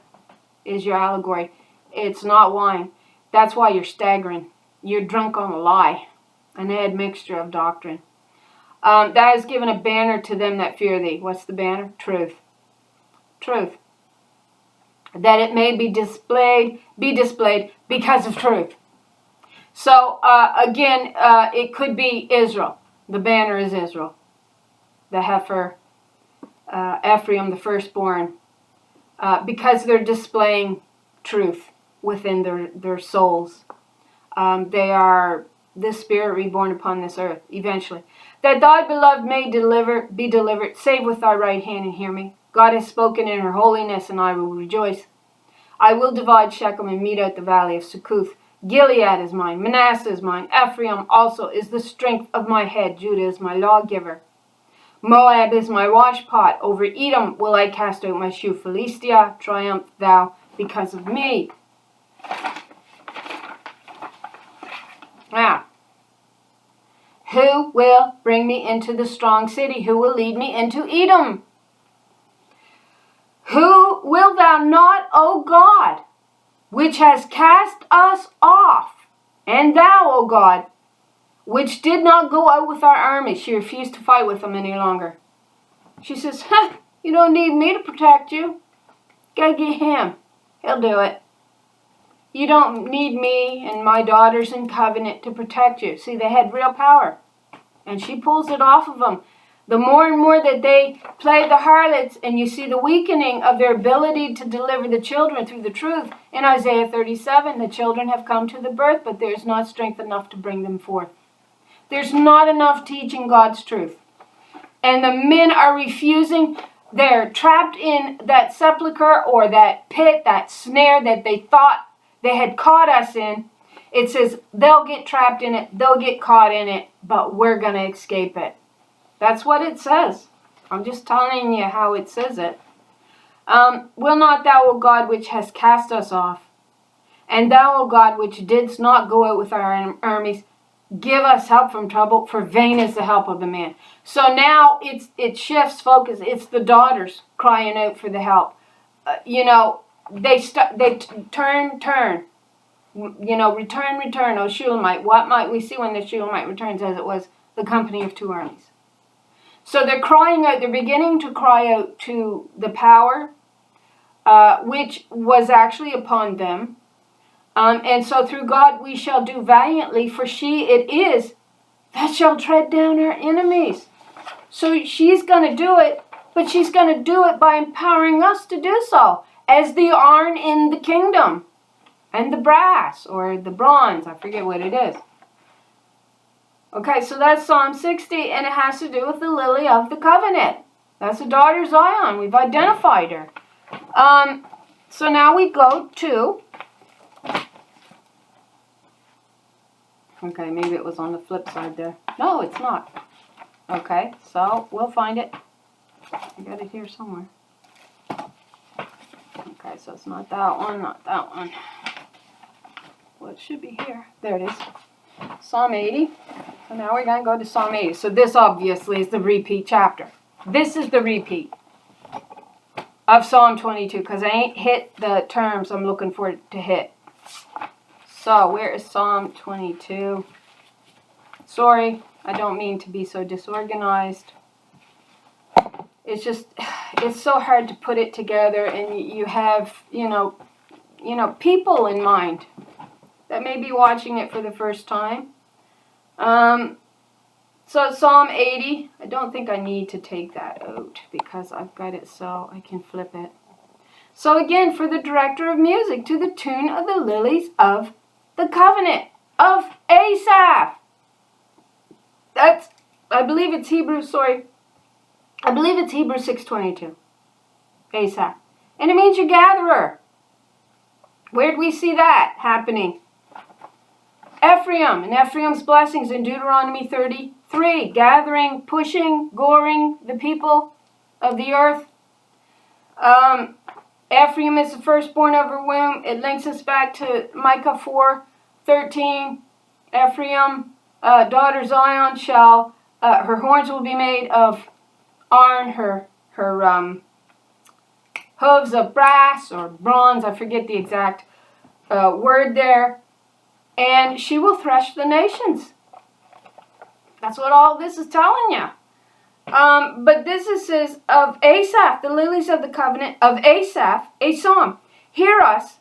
is your allegory. It's not wine. That's why you're staggering. You're drunk on a lie, an admixture of doctrine. Thou hast given a banner to them that fear thee. What's the banner? Truth. Truth. That it may be displayed because of truth. So, again, it could be Israel. The banner is Israel. The heifer, Ephraim, the firstborn, because they're displaying truth within their souls. They are the spirit reborn upon this earth, eventually. That thy beloved may be delivered, save with thy right hand and hear me. God has spoken in her holiness, and I will rejoice. I will divide Shechem and mete out the valley of Succoth. Gilead is mine, Manasseh is mine, Ephraim also is the strength of my head, Judah is my lawgiver. Moab is my washpot, over Edom will I cast out my shoe. Philistia, triumph thou because of me. Now, who will bring me into the strong city? Who will lead me into Edom? Who will thou not, O God, which has cast us off? And thou, O God, which did not go out with our army. She refused to fight with them any longer. She says, you don't need me to protect you. Gotta get him. He'll do it. You don't need me and my daughters in covenant to protect you. See, they had real power. And she pulls it off of them. The more and more that they play the harlots, and you see the weakening of their ability to deliver the children through the truth. In Isaiah 37, the children have come to the birth, but there is not strength enough to bring them forth. There's not enough teaching God's truth. And the men are refusing. They're trapped in that sepulcher or that pit, that snare that they thought they had caught us in. It says they'll get trapped in it, they'll get caught in it, but we're going to escape it. That's what it says. I'm just telling you how it says it. Will not thou, O God, which hast cast us off, and thou, O God, which didst not go out with our armies, give us help from trouble, for vain is the help of the man. So now it shifts focus. It's the daughters crying out for the help. They turn. Return, O Shulamite. What might we see when the Shulamite returns, as it was the company of two armies? So they're crying out. They're beginning to cry out to the power, which was actually upon them. And so through God we shall do valiantly, for she it is that shall tread down our enemies. So she's going to do it, but she's going to do it by empowering us to do so, as the iron in the kingdom, and the brass, or the bronze, I forget what it is. Okay, so that's Psalm 60, and it has to do with the lily of the covenant. That's the daughter Zion. We've identified her. So now we go to... Okay, maybe it was on the flip side there. No, it's not. Okay, so we'll find it. I got it here somewhere. Okay, so it's not that one, not that one. Well, it should be here. There it is. Psalm 80. So now we're going to go to Psalm 80. So this obviously is the repeat chapter. This is the repeat of Psalm 22, because I ain't hit the terms I'm looking for it to hit. So where is Psalm 22? Sorry, I don't mean to be so disorganized. It's just, it's so hard to put it together, and you have, people in mind that may be watching it for the first time. So Psalm 80, I don't think I need to take that out because I've got it so I can flip it. So again, for the director of music, to the tune of the lilies of the covenant of Asaph. I believe it's Hebrews 6:22. Asaph. And it means your gatherer. Where do we see that happening? Ephraim, and Ephraim's blessings in Deuteronomy 33. Gathering, pushing, goring the people of the earth. Ephraim is the firstborn of her womb. It links us back to Micah 4:13. Ephraim, daughter Zion, shall, her horns will be made of iron, her hooves of brass or bronze. I forget the exact word there. And she will thresh the nations. That's what all this is telling you. But this says of Asaph, the lilies of the covenant of Asaph, a psalm. Hear us,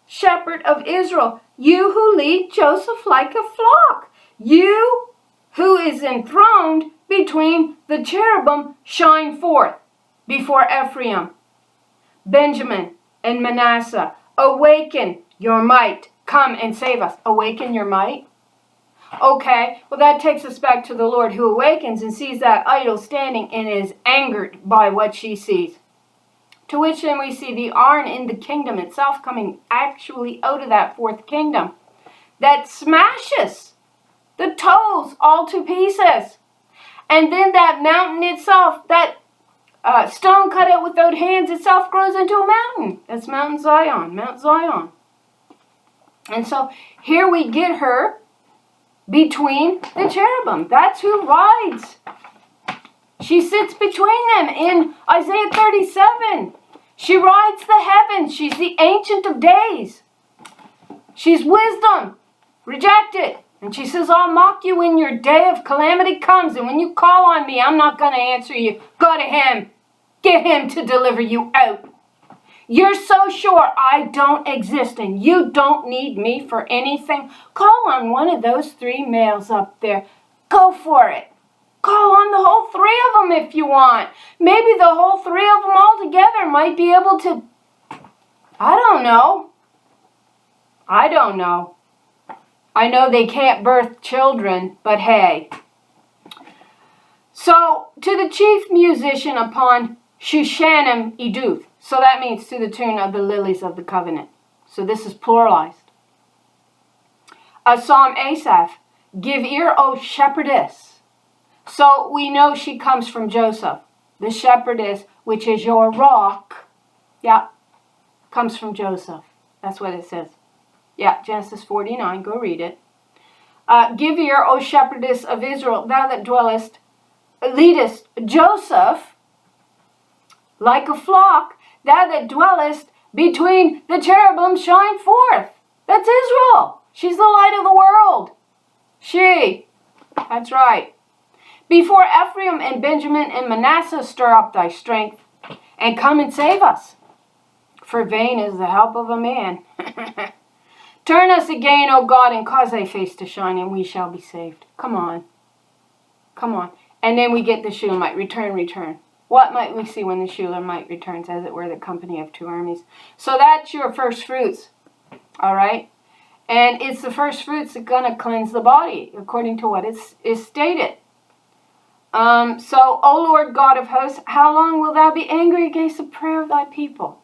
shepherd of Israel, you who lead Joseph like a flock, you who is enthroned between the cherubim, shine forth before Ephraim, Benjamin, and Manasseh. Awaken your might. Come and save us. Awaken your might? Okay, well that takes us back to the Lord, who awakens and sees that idol standing and is angered by what she sees. To which then we see the iron in the kingdom itself coming actually out of that fourth kingdom that smashes the toes all to pieces. And then that mountain itself, that stone cut out without hands itself, grows into a mountain. That's Mount Zion, Mount Zion. And so here we get her between the cherubim. That's who rides. She sits between them in Isaiah 37. She rides the heavens. She's the Ancient of Days. She's wisdom, rejected. And she says, I'll mock you when your day of calamity comes. And when you call on me, I'm not going to answer you. Go to him. Get him to deliver you out. You're so sure I don't exist and you don't need me for anything. Call on one of those three males up there. Go for it. Call on the whole three of them if you want. Maybe the whole three of them all together might be able to... I don't know. I know they can't birth children, but hey. So, to the chief musician upon Shushanim Eduth. So that means to the tune of the lilies of the covenant. So this is pluralized. A psalm Asaph. Give ear, O shepherdess. So we know she comes from Joseph. The shepherdess, which is your rock, comes from Joseph. That's what it says. Genesis 49, go read it. Give ear, O shepherdess of Israel, thou that leadest Joseph like a flock, thou that dwellest between the cherubim, shine forth. That's Israel. She's the light of the world. That's right. Before Ephraim and Benjamin and Manasseh, stir up thy strength, and come and save us. For vain is the help of a man. Turn us again, O God, and cause thy face to shine, and we shall be saved. Come on. And then we get the Shulamite. Return. What might we see when the Shulamite returns? As it were, the company of two armies. So that's your first fruits. All right? And it's the first fruits that are going to cleanse the body, according to what is stated. So, O Lord God of hosts, how long wilt thou be angry against the prayer of thy people?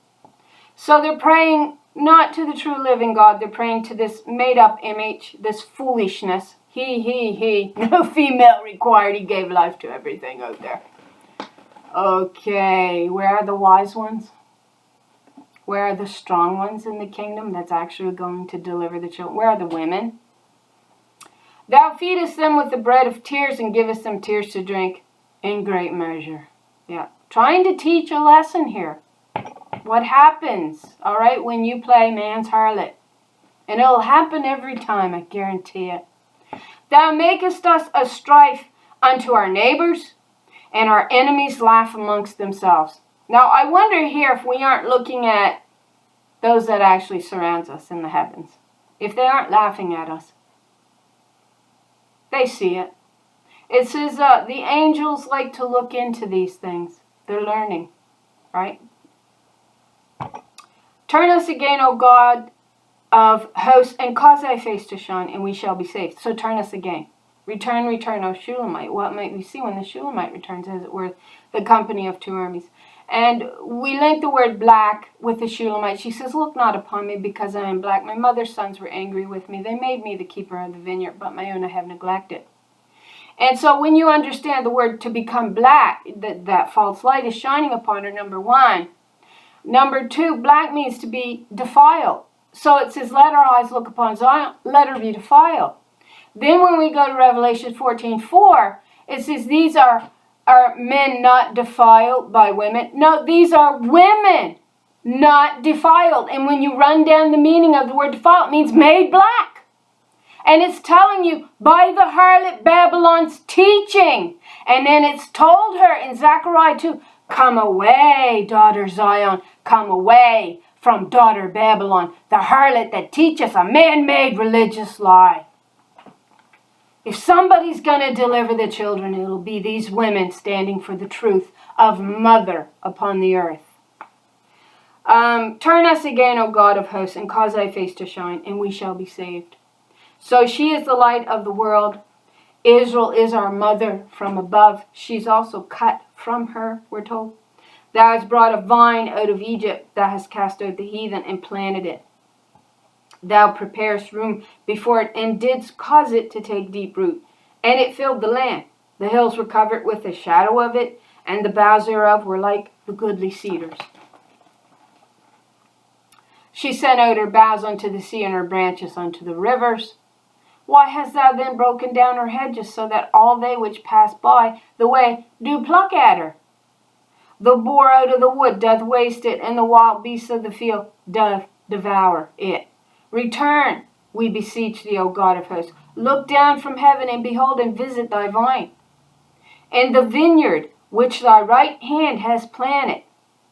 So they're praying not to the true living God. They're praying to this made-up image, this foolishness. He. No female required. He gave life to everything out there. Okay, where are the wise ones? Where are the strong ones in the kingdom that's actually going to deliver the children? Where are the women? Thou feedest them with the bread of tears and givest them tears to drink in great measure. Trying to teach a lesson here. What happens, all right, when you play man's harlot? And it'll happen every time, I guarantee it. Thou makest us a strife unto our neighbors, and our enemies laugh amongst themselves. Now, I wonder here if we aren't looking at those that actually surrounds us in the heavens. If they aren't laughing at us. They see it. It says the angels like to look into these things. They're learning, right? Turn us again, O God of hosts, and cause thy face to shine, and we shall be saved. So turn us again. Return, O Shulamite. What might we see when the Shulamite returns, as it were, the company of two armies? And we link the word black with the Shulamite. She says, look not upon me because I am black. My mother's sons were angry with me. They made me the keeper of the vineyard, but my own I have neglected. And so when you understand the word to become black, that false light is shining upon her, number one. Number two, black means to be defiled. So it says, let our eyes look upon Zion, let her be defiled. Then when we go to Revelation 14:4, it says these are men not defiled by women. No, these are women not defiled. And when you run down the meaning of the word defiled, it means made black. And it's telling you by the harlot Babylon's teaching. And then it's told her in Zechariah 2, come away, daughter Zion, come away from daughter Babylon, the harlot that teaches a man-made religious lie. If somebody's going to deliver the children, it'll be these women standing for the truth of mother upon the earth. Turn us again, O God of hosts, and cause thy face to shine, and we shall be saved. So she is the light of the world. Israel is our mother from above. She's also cut from her, we're told. Thou hast brought a vine out of Egypt. Thou hast cast out the heathen and planted it. Thou preparest room before it, and didst cause it to take deep root. And it filled the land. The hills were covered with the shadow of it, and the boughs thereof were like the goodly cedars. She sent out her boughs unto the sea, and her branches unto the rivers. Why hast thou then broken down her hedges, so that all they which pass by the way do pluck at her? The boar out of the wood doth waste it, and the wild beasts of the field doth devour it. Return, we beseech thee, O God of hosts. Look down from heaven, and behold, and visit thy vine, and the vineyard which thy right hand has planted,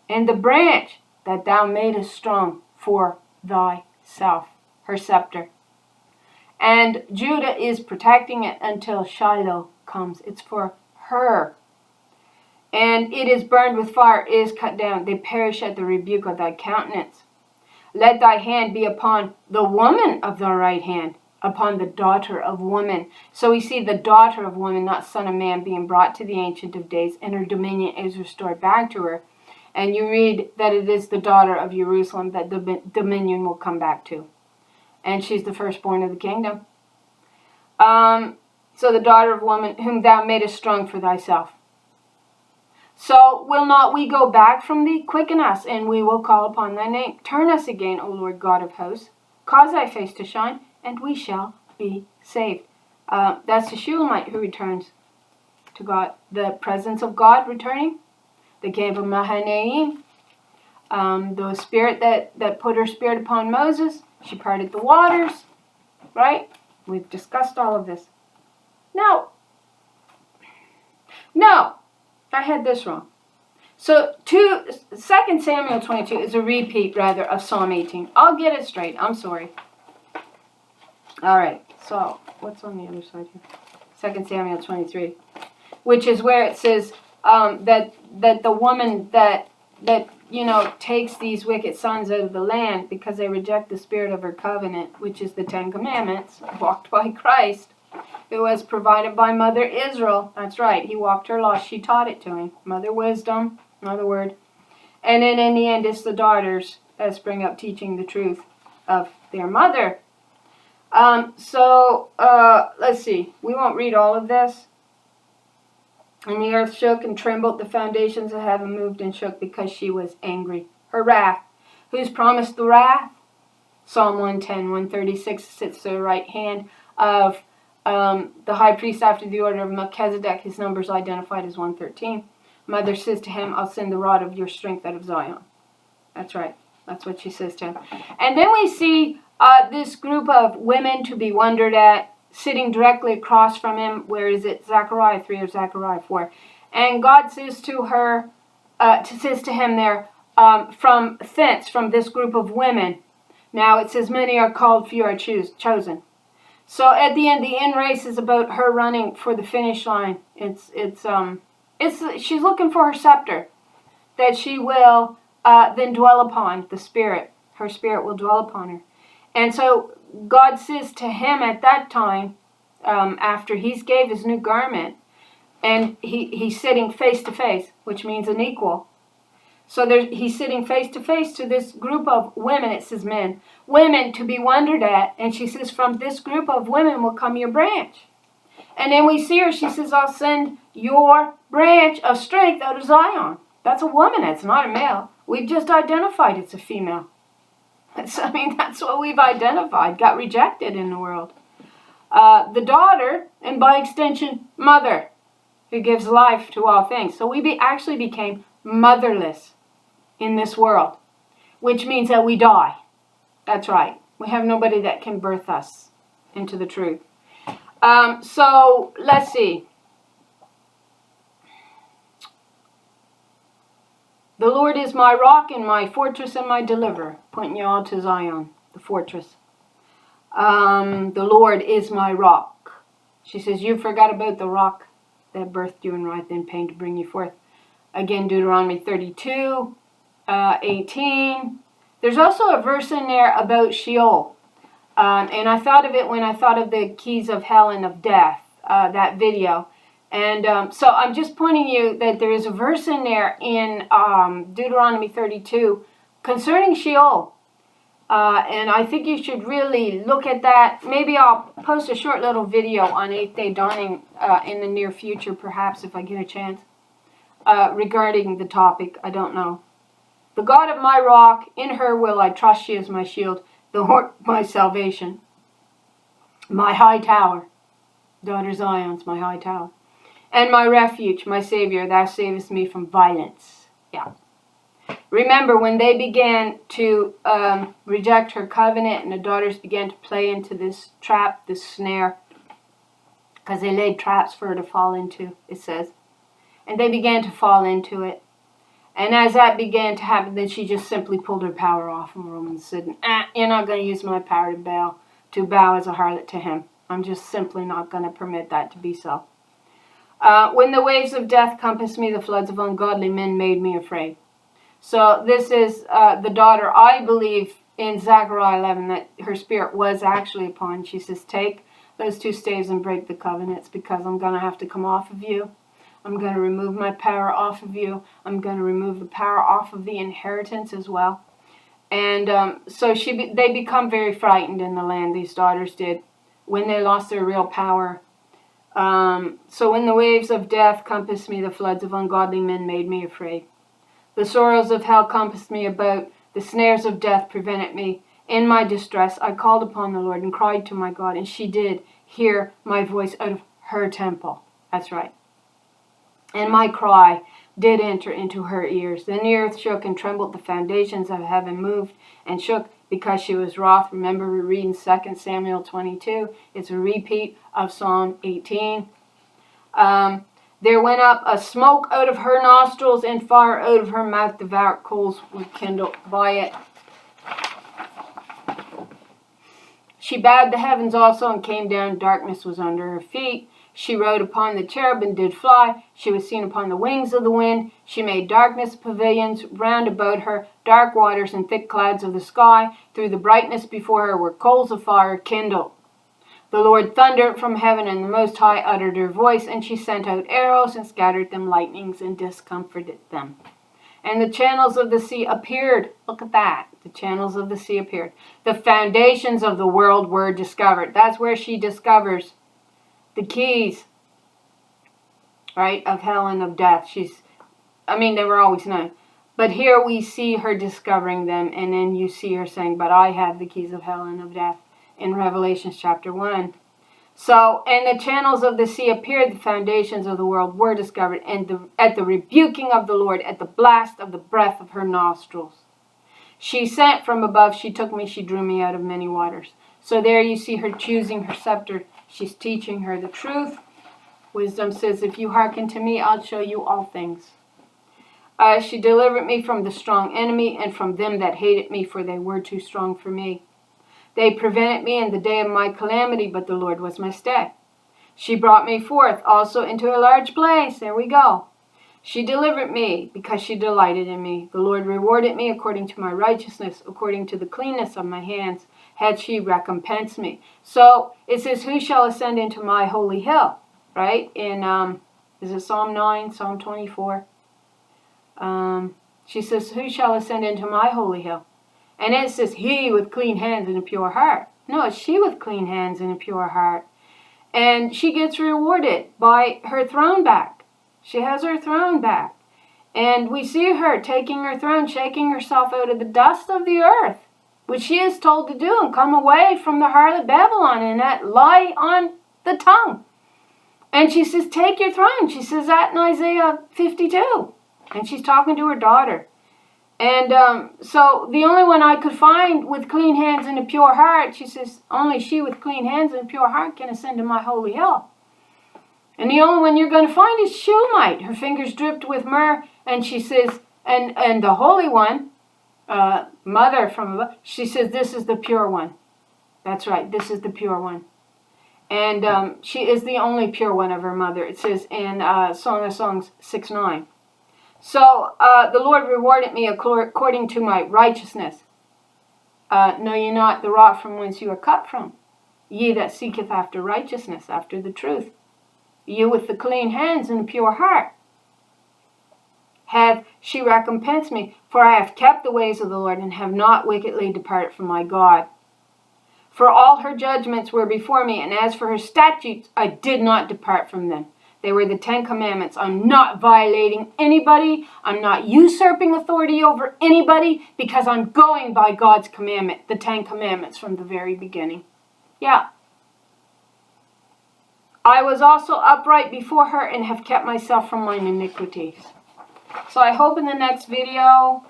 and the branch that thou madest strong for thyself, her scepter. And Judah is protecting it until Shiloh comes. It's for her. And it is burned with fire, it is cut down. They perish at the rebuke of thy countenance. Let thy hand be upon the woman of thy right hand, upon the daughter of woman. So we see the daughter of woman, not son of man, being brought to the Ancient of Days, and her dominion is restored back to her. And you read that it is the daughter of Jerusalem that the dominion will come back to. And she's the firstborn of the kingdom. So the daughter of woman, whom thou madest strong for thyself. So will not we go back from thee? Quicken us, and we will call upon thy name. Turn us again, O Lord God of hosts. Cause thy face to shine, and we shall be saved. That's the Shulamite who returns to God. The presence of God returning. The cave of Mahanaim. The spirit that put her spirit upon Moses. She parted the waters. Right? We've discussed all of this. No, I had this wrong. So 2 Samuel 22 is a repeat, rather, of Psalm 18. I'll get it straight. I'm sorry. All right. So what's on the other side here? 2 Samuel 23, which is where it says that the woman that takes these wicked sons out of the land because they reject the spirit of her covenant, which is the 10 Commandments, walked by Christ. It was provided by Mother Israel. That's right. He walked her law. She taught it to him. Mother Wisdom, another word. And then in the end, it's the daughters that spring up teaching the truth of their mother. Let's see. We won't read all of this. And the earth shook and trembled. The foundations of heaven moved and shook because she was angry. Her wrath. Who's promised the wrath? Psalm 110, 136 sits at the right hand of the high priest after the order of Melchizedek. His number is identified as 113. Mother says to him, I'll send the rod of your strength out of Zion. That's right. That's what she says to him. And then we see this group of women to be wondered at, sitting directly across from him. Where is it? Zechariah 3 or Zechariah 4. And God says to her, says to him there, from thence, from this group of women. Now it says, many are called, few are chosen. So at the end race is about her running for the finish line. She's looking for her scepter, that she will then dwell upon the Spirit. Her Spirit will dwell upon her. And so God says to him at that time, after he's gave his new garment, and he's sitting face to face, which means an equal. So he's sitting face to face to this group of women. It says men. Women to be wondered at. And she says, from this group of women will come your branch. And then we see her. She says, I'll send your branch of strength out of Zion. That's a woman. It's not a male. We've just identified it's a female. That's what we've identified. Got rejected in the world. The daughter, and by extension, mother, who gives life to all things. So we actually became motherless in this world, which means that we die. That's right. We have nobody that can birth us into the truth. So let's see. The Lord is my rock and my fortress and my deliverer. Pointing you all to Zion, the fortress. The Lord is my rock. She says, you forgot about the rock that birthed you in wrath and pain to bring you forth. Again, Deuteronomy 32, 18. There's also a verse in there about Sheol. And I thought of it when I thought of the keys of hell and of death, that video. And so I'm just pointing you that there is a verse in there in Deuteronomy 32 concerning Sheol. And I think you should really look at that. Maybe I'll post a short little video on 8th Day Dawning in the near future, perhaps, if I get a chance, regarding the topic. I don't know. The God of my rock, in her will I trust. She is my shield, the horn of my salvation, my high tower. Daughter Zion's my high tower. And my refuge, my Savior, thou savest me from violence. Yeah. Remember, when they began to reject her covenant and the daughters began to play into this trap, this snare, because they laid traps for her to fall into, it says. And they began to fall into it. And as that began to happen, then she just simply pulled her power off from him and said, you're not going to use my power to bow as a harlot to him. I'm just simply not going to permit that to be so. When the waves of death compassed me, the floods of ungodly men made me afraid. So this is the daughter, I believe, in Zechariah 11, that her spirit was actually upon. She says, take those 2 staves and break the covenants, because I'm going to have to come off of you. I'm going to remove my power off of you. I'm going to remove the power off of the inheritance as well. And so they become very frightened in the land, these daughters did, when they lost their real power. So when the waves of death compassed me, the floods of ungodly men made me afraid. The sorrows of hell compassed me about. The snares of death prevented me. In my distress, I called upon the Lord and cried to my God, and she did hear my voice out of her temple. That's right. And my cry did enter into her ears. Then the earth shook and trembled. The foundations of heaven moved and shook because she was wroth. Remember, we're reading 2 Samuel 22. It's a repeat of Psalm 18. There went up a smoke out of her nostrils, and fire out of her mouth. Devout coals were kindled by it. She bowed the heavens also and came down. Darkness was under her feet. She rode upon the cherub and did fly. She was seen upon the wings of the wind. She made darkness pavilions round about her, dark waters and thick clouds of the sky. Through the brightness before her were coals of fire kindled. The Lord thundered from heaven, and the Most High uttered her voice, and she sent out arrows and scattered them lightnings and discomforted them. And the channels of the sea appeared. Look at that. The channels of the sea appeared. The foundations of the world were discovered. That's where she discovers the keys, right, of hell and of death. They were always known. But here we see her discovering them, and then you see her saying, but I have the keys of hell and of death, in Revelation chapter 1. So, and the channels of the sea appeared, the foundations of the world were discovered, and at the rebuking of the Lord, at the blast of the breath of her nostrils. She sent from above, she took me, she drew me out of many waters. So there you see her choosing her scepter. She's teaching her the truth. Wisdom says, if you hearken to me, I'll show you all things. She delivered me from the strong enemy and from them that hated me, for they were too strong for me. They prevented me in the day of my calamity, but the Lord was my stay. She brought me forth also into a large place. There we go. She delivered me because she delighted in me. The Lord rewarded me according to my righteousness, according to the cleanness of my hands had she recompensed me. So it says, who shall ascend into my holy hill? Right? In, is it Psalm 9, Psalm 24? She says, who shall ascend into my holy hill? And it says, he with clean hands and a pure heart. No, it's she with clean hands and a pure heart. And she gets rewarded by her throne back. She has her throne back. And we see her taking her throne, shaking herself out of the dust of the earth, which she is told to do, and come away from the harlot Babylon and that lie on the tongue. And she says, take your throne. She says that in Isaiah 52. And she's talking to her daughter. And so the only one I could find with clean hands and a pure heart, she says, only she with clean hands and a pure heart can ascend to my holy hill. And the only one you're going to find is Shulamite. Her fingers dripped with myrrh, and she says, And the Holy One, mother from above, she says, this is the pure one. That's right, this is the pure one. And she is the only pure one of her mother. It says in Song of Songs 6:9. So the Lord rewarded me according to my righteousness. Know ye not the rock from whence you are cut from? Ye that seeketh after righteousness, after the truth. You with the clean hands and the pure heart. Hath she recompensed me, for I have kept the ways of the Lord, and have not wickedly departed from my God. For all her judgments were before me, and as for her statutes, I did not depart from them. They were the 10 commandments. I'm not violating anybody. I'm not usurping authority over anybody, because I'm going by God's commandment, the 10 commandments from the very beginning. Yeah. I was also upright before her, and have kept myself from mine iniquities. So I hope in the next video,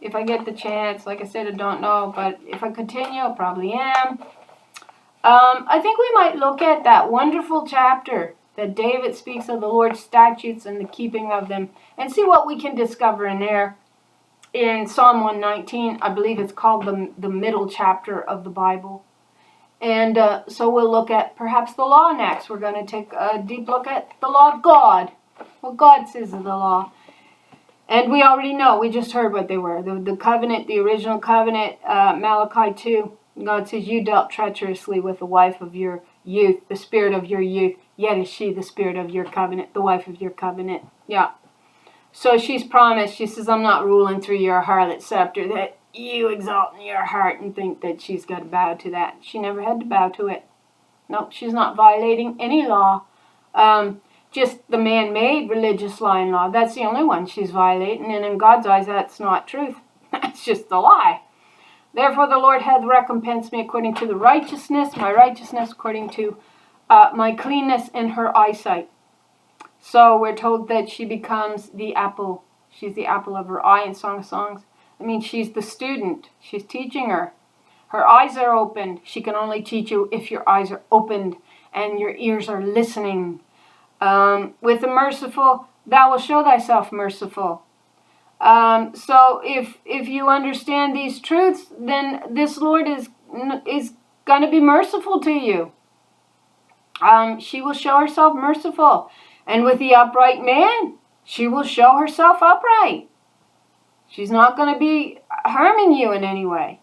if I get the chance, like I said, I don't know, but if I continue, I probably am. I think we might look at that wonderful chapter that David speaks of the Lord's statutes and the keeping of them, and see what we can discover in there. In Psalm 119, I believe it's called the middle chapter of the Bible. And so we'll look at perhaps the law next. We're going to take a deep look at the law of God, what God says of the law. And we already know, we just heard what they were. The covenant, the original covenant, Malachi 2, God says, you dealt treacherously with the wife of your youth, the spirit of your youth, yet is she the spirit of your covenant, the wife of your covenant. Yeah. So she's promised, she says, I'm not ruling through your harlot scepter, that you exalt in your heart and think that she's got to bow to that. She never had to bow to it. Nope, she's not violating any law. Just the man-made religious law and law. That's the only one she's violating, and in God's eyes, that's not truth. That's just a lie. Therefore, the Lord hath recompensed me according to the righteousness, my righteousness, according to my cleanness in her eyesight. So we're told that she becomes the apple. She's the apple of her eye in Song of Songs. I mean, she's the student. She's teaching her. Her eyes are opened. She can only teach you if your eyes are opened and your ears are listening. With the merciful, thou wilt show thyself merciful. So if you understand these truths, then this Lord is going to be merciful to you. She will show herself merciful. And with the upright man, she will show herself upright. She's not going to be harming you in any way.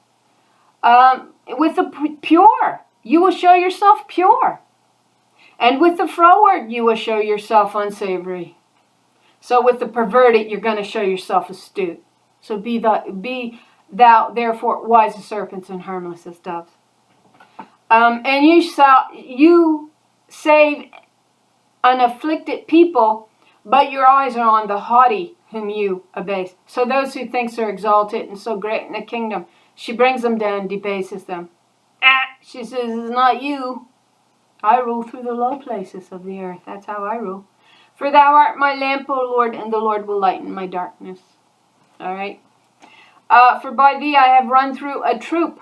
With the pure, you will show yourself pure. And with the froward, you will show yourself unsavory. So with the perverted, you're going to show yourself astute. So be thou therefore wise as serpents and harmless as doves. And you save an afflicted people, but your eyes are on the haughty whom you abase. So those who think they're exalted and so great in the kingdom, she brings them down and debases them. She says, it's not you. I rule through the low places of the earth. That's how I rule. For thou art my lamp, O Lord, and the Lord will lighten my darkness. All right. For by thee I have run through a troop.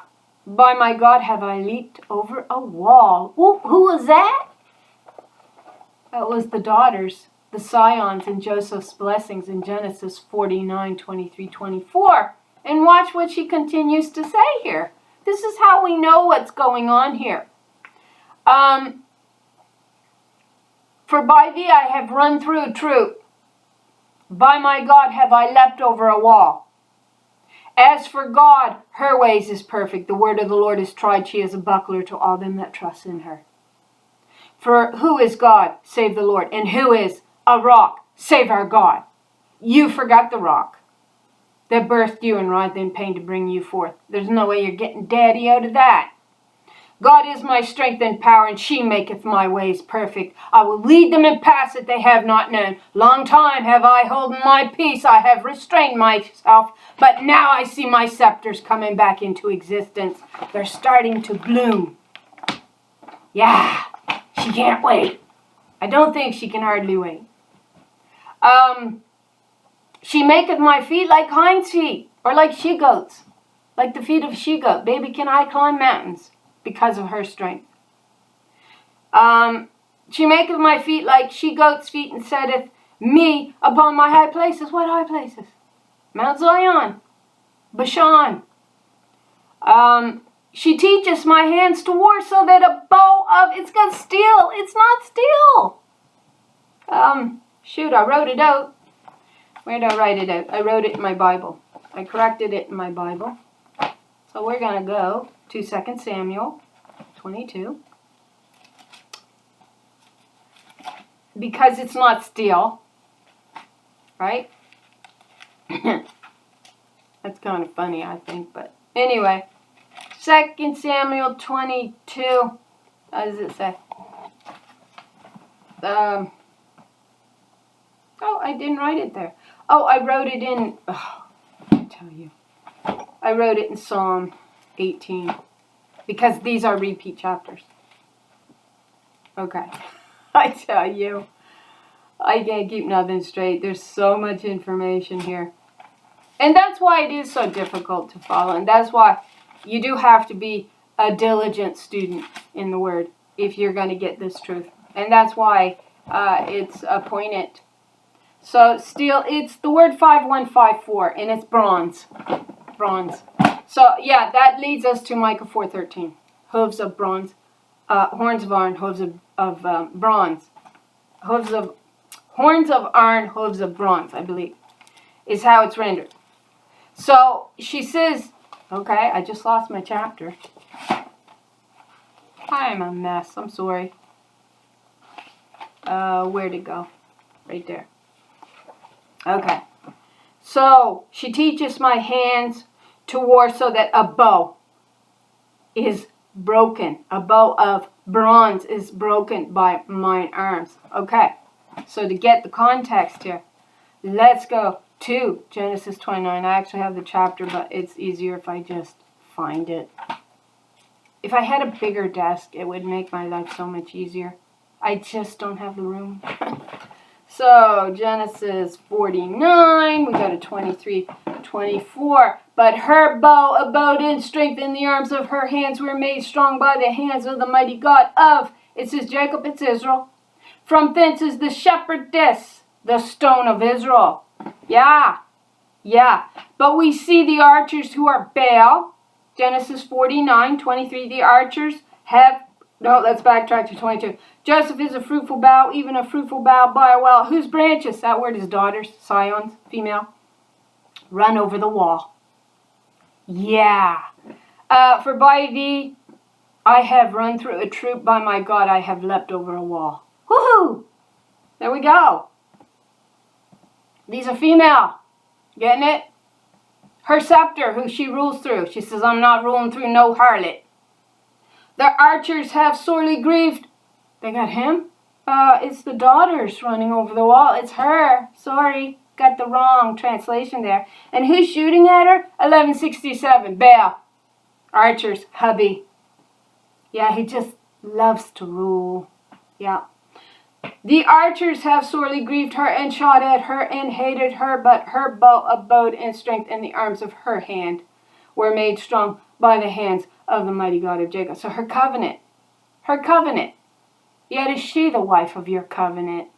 By my God have I leaped over a wall. Who was that? That was the daughters, the scions in Joseph's blessings in Genesis 49, 23, 24. And watch what she continues to say here. This is how we know what's going on here. For by thee I have run through a troop. By my God have I leapt over a wall. As for God, her ways is perfect. The word of the Lord is tried. She is a buckler to all them that trust in her. For who is God, save the Lord? And who is a rock, save our God? You forgot the rock that birthed you and writhed in pain to bring you forth. There's no way you're getting daddy out of that. God is my strength and power, and she maketh my ways perfect. I will lead them in paths that they have not known. Long time have I holden my peace. I have restrained myself, but now I see my scepters coming back into existence. They're starting to bloom. Yeah, she can't wait. I don't think she can hardly wait. She maketh my feet like hinds' feet, or like she-goats, like the feet of she-goat. Baby, can I climb mountains? Because of her strength. She maketh my feet like she-goat's feet, and setteth me upon my high places. What high places? Mount Zion, Bashan. She teaches my hands to war so that a bow of, it's got steel. It's not steel. Shoot, I wrote it out. Where did I write it out? I wrote it in my Bible. I corrected it in my Bible. So we're going to go to 2 Samuel 22. Because it's not steel. Right? That's kind of funny, I think. But anyway, 2 Samuel 22. How does it say? Oh, I didn't write it there. Oh, I wrote it in, I tell you. I wrote it in Psalm 18. Because these are repeat chapters. Okay. I tell you. I can't keep nothing straight. There's so much information here. And that's why it is so difficult to follow. And that's why you do have to be a diligent student in the Word if you're going to get this truth. And that's why it's appointed. So steel, it's the word 5154, and it's bronze. Bronze. So yeah, that leads us to Micah 4:13. Hooves of bronze, horns of iron, hooves of bronze. Horns of iron, hooves of bronze, I believe, is how it's rendered. So she says, okay, I just lost my chapter. I'm a mess. I'm sorry. Where'd it go? Right there. Okay. So she teaches my hands to war so that a bow is broken. A bow of bronze is broken by mine arms. Okay. So to get the context here, let's go to Genesis 29. I actually have the chapter, but it's easier if I just find it. If I had a bigger desk, it would make my life so much easier. I just don't have the room. So, Genesis 49, we go to 23, 24. But her bow abode in strength, and the arms of her hands were made strong by the hands of the mighty God of, it says Jacob, it's Israel. From thence is the shepherdess, the stone of Israel. Yeah. But we see the archers who are Baal. Genesis 49, 23. The archers have, no, let's backtrack to 22. Joseph is a fruitful bough, even a fruitful bough by a well, whose branches, that word is daughters, scions, female, run over the wall. Yeah. For by thee I have run through a troop, by my God I have leapt over a wall. Woohoo! There we go. These are female. Getting it? Her scepter, who she rules through. She says, I'm not ruling through no harlot. The archers have sorely grieved. They got him? It's the daughters running over the wall. It's her. Sorry. Got the wrong translation there. And who's shooting at her? 1167. Baal. Archers. Hubby. Yeah, he just loves to rule. Yeah. The archers have sorely grieved her and shot at her and hated her, but her bow abode in strength, and the arms of her hand were made strong by the hands of the mighty God of Jacob. So her covenant. Yet is she the wife of your covenant,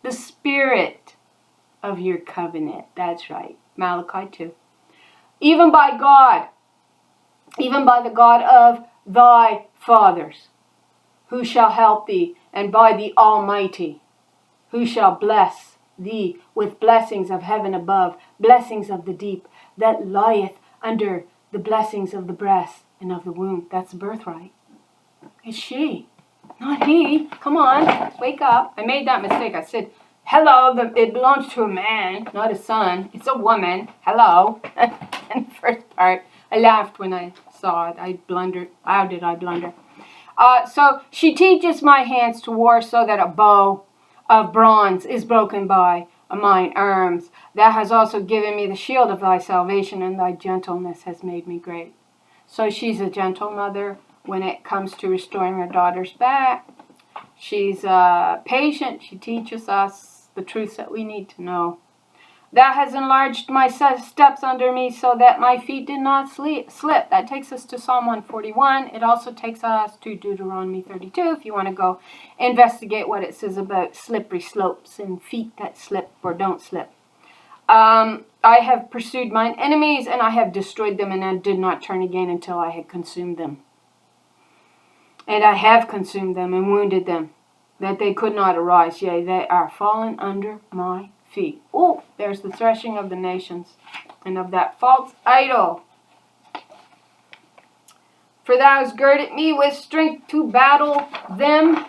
the spirit of your covenant. That's right. Malachi 2. Even by the God of thy fathers, who shall help thee, and by the Almighty, who shall bless thee with blessings of heaven above, blessings of the deep, that lieth under the blessings of the breast and of the womb. That's the birthright. It's she, not he. Come on, wake up. I made that mistake. I said, hello, it belongs to a man, not a son. It's a woman. Hello. In the first part, I laughed when I saw it. I blundered. How did I blunder? So she teaches my hands to war so that a bow of bronze is broken by mine arms. Thou hast also given me the shield of thy salvation, and thy gentleness has made me great. So she's a gentle mother when it comes to restoring her daughters back. She's patient. She teaches us the truths that we need to know. Thou hast enlarged my steps under me so that my feet did not slip. That takes us to Psalm 141. It also takes us to Deuteronomy 32 if you want to go investigate what it says about slippery slopes and feet that slip or don't slip. I have pursued mine enemies, and I have destroyed them, and I did not turn again until I had consumed them. And I have consumed them and wounded them, that they could not arise. Yea, they are fallen under my feet. Oh, there's the threshing of the nations, and of that false idol. For thou hast girded me with strength to battle them.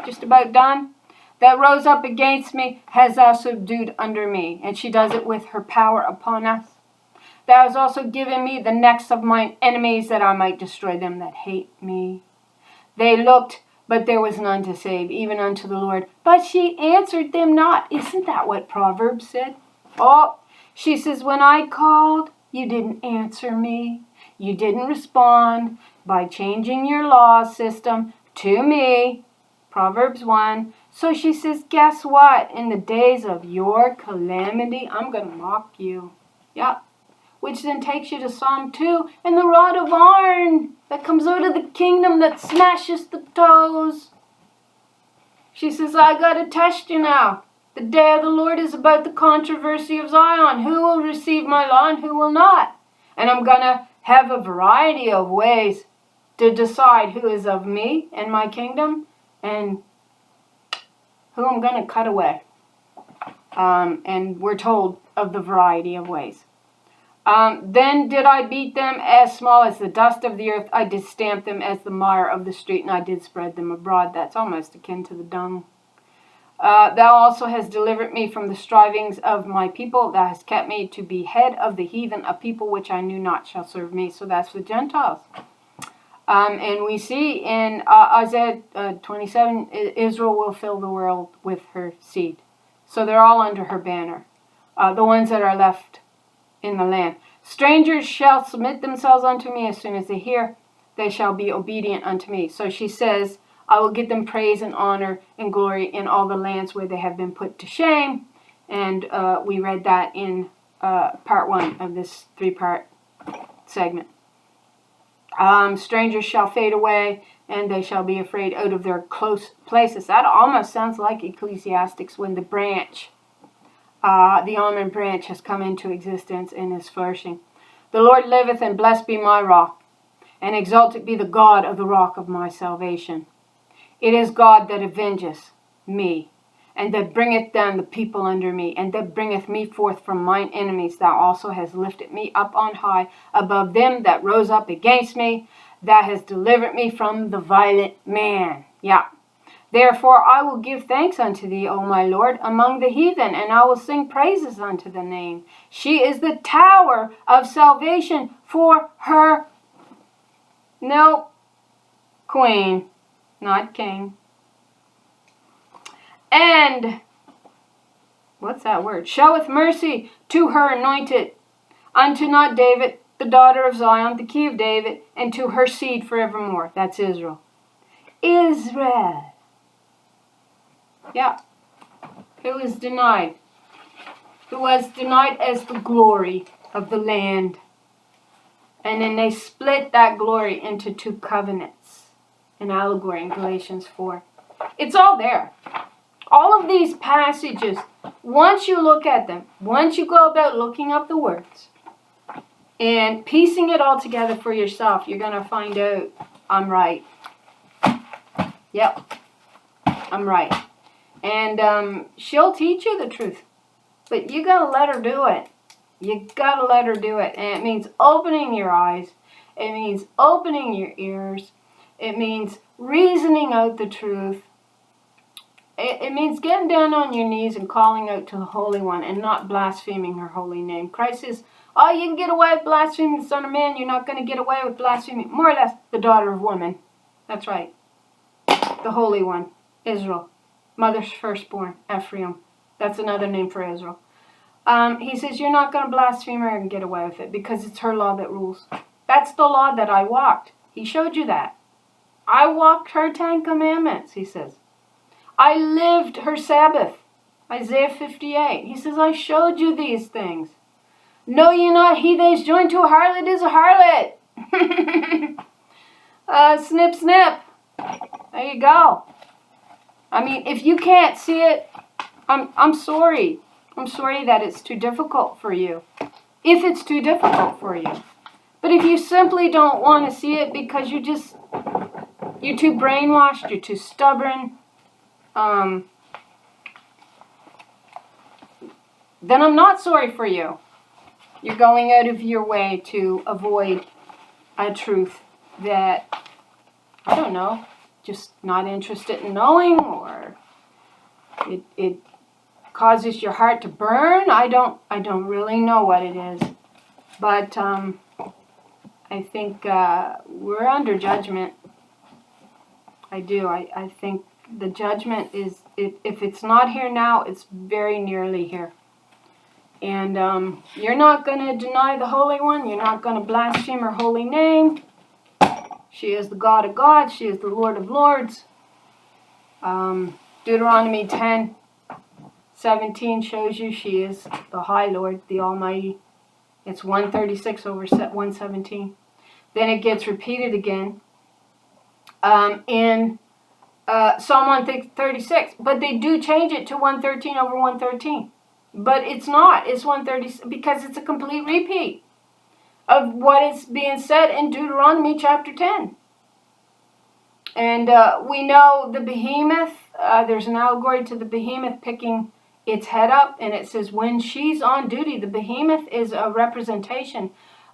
Just about done. That rose up against me has thou subdued under me. And she does it with her power upon us. Thou hast also given me the necks of mine enemies, that I might destroy them that hate me. They looked, but there was none to save, even unto the Lord. But she answered them not. Isn't that what Proverbs said? Oh, she says, when I called, you didn't answer me. You didn't respond by changing your law system to me. Proverbs 1. So she says, guess what? In the days of your calamity, I'm going to mock you. Yeah. Which then takes you to Psalm 2, and the rod of iron that comes out of the kingdom that smashes the toes. She says, I got to test you now. The day of the Lord is about the controversy of Zion. Who will receive my law and who will not? And I'm going to have a variety of ways to decide who is of me and my kingdom and who I'm going to cut away. And we're told of the variety of ways. Then did I beat them as small as the dust of the earth. I did stamp them as the mire of the street, and I did spread them abroad. That's almost akin to the dung. Thou also hast delivered me from the strivings of my people. Thou hast kept me to be head of the heathen. A people which I knew not shall serve me. So that's the Gentiles. And we see in Isaiah 27, Israel will fill the world with her seed. So they're all under her banner. The ones that are left in the land. Strangers shall submit themselves unto me. As soon as they hear, they shall be obedient unto me. So she says, I will give them praise and honor and glory in all the lands where they have been put to shame. And we read that in part 1 of this 3-part segment. Strangers shall fade away, and they shall be afraid out of their close places. That almost sounds like Ecclesiastics, when the branch, the almond branch, has come into existence and is flourishing. The Lord liveth, and blessed be my rock, and exalted be the God of the rock of my salvation. It is God that avengeth me, and that bringeth down the people under me, and that bringeth me forth from mine enemies. Thou also hast lifted me up on high above them that rose up against me. Thou hast delivered me from the violent man. Yeah. Therefore I will give thanks unto thee, O my Lord, among the heathen, and I will sing praises unto the name. She is the tower of salvation for her, queen, not king. And, what's that word? Showeth mercy to her anointed, unto not David, the daughter of Zion, the key of David, and to her seed forevermore. That's Israel. Israel. Yeah. Who was denied? Who was denied as the glory of the land. And then they split that glory into 2 covenants. An allegory in Galatians 4. It's all there. All of these passages, once you look at them, once you go about looking up the words and piecing it all together for yourself, you're going to find out, I'm right. Yep, I'm right. And she'll teach you the truth, but you got to let her do it. You got to let her do it. And it means opening your eyes. It means opening your ears. It means reasoning out the truth. It means getting down on your knees and calling out to the Holy One and not blaspheming her holy name. Christ says, oh, you can get away with blaspheming the Son of Man. You're not going to get away with blaspheming, more or less, the daughter of woman. That's right. The Holy One, Israel. Mother's firstborn, Ephraim. That's another name for Israel. He says, you're not going to blaspheme her and get away with it because it's her law that rules. That's the law that I walked. He showed you that. I walked her 10 commandments, he says. I lived her Sabbath. Isaiah 58. He says, I showed you these things. Know ye not, he that is joined to a harlot is a harlot. Snip, snip. There you go. I mean, if you can't see it, I'm sorry. I'm sorry that it's too difficult for you. If it's too difficult for you. But if you simply don't want to see it because you're too brainwashed, you're too stubborn, then I'm not sorry for you. You're going out of your way to avoid a truth that, I don't know, just not interested in knowing, or it causes your heart to burn. I don't really know what it is. But I think we're under judgment. I do. I think the judgment is, if it's not here now, it's very nearly here. And you're not going to deny the Holy One. You're not going to blaspheme her holy name. She is the God of gods. She is the Lord of lords. Deuteronomy 10:17 shows you she is the High Lord, the Almighty. It's 136 over 117. Then it gets repeated again in Psalm 136. But they do change it to 113 over 113. But it's not. It's 136 because it's a complete repeat of what is being said in Deuteronomy chapter 10. And we know the behemoth, there's an allegory to the behemoth picking its head up, and it says when she's on duty, the behemoth is a representation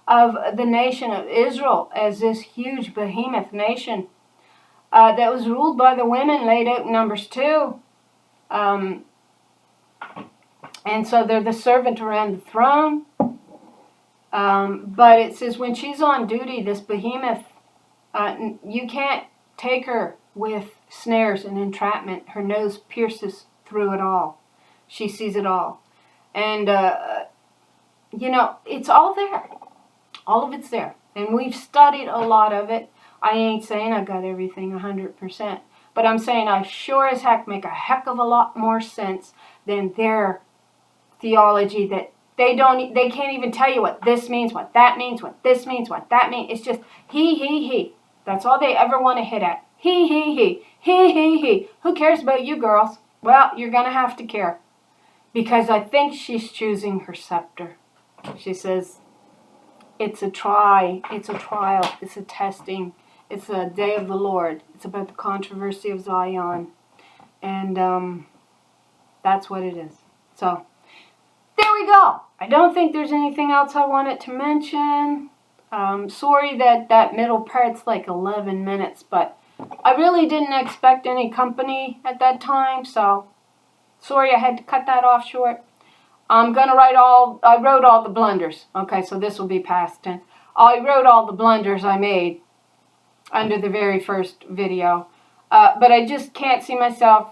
of the nation of Israel as this huge behemoth nation that was ruled by the women, laid out in Numbers 2. And so they're the servant around the throne. But it says when she's on duty, this behemoth, you can't take her with snares and entrapment. Her nose pierces through it all. She sees it all. And, it's all there. All of it's there. And we've studied a lot of it. I ain't saying I got everything 100%. But I'm saying I sure as heck make a heck of a lot more sense than their theology that they can't even tell you what this means, what that means, what this means, what that means. It's just he. That's all they ever want to hit at. He. Who cares about you girls? Well, you're going to have to care. Because I think she's choosing her scepter. She says, it's a trial, it's a testing, it's a day of the Lord. It's about the controversy of Zion. And that's what it is. So, there we go. I don't think there's anything else I wanted to mention. Sorry that middle part's like 11 minutes, but I really didn't expect any company at that time, so sorry I had to cut that off short. I wrote all the blunders. Okay, so this will be past tense. I wrote all the blunders I made under the very first video, but I just can't see myself,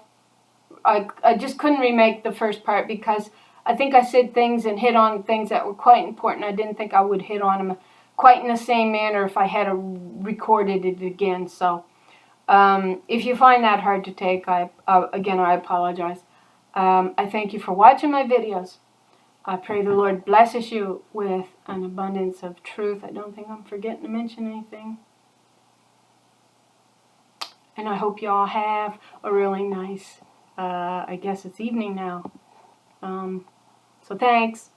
I just couldn't remake the first part because I think I said things and hit on things that were quite important. I didn't think I would hit on them quite in the same manner if I had recorded it again. So if you find that hard to take, I apologize. I thank you for watching my videos. I pray the Lord blesses you with an abundance of truth. I don't think I'm forgetting to mention anything. And I hope you all have a really nice, I guess it's evening now. So thanks.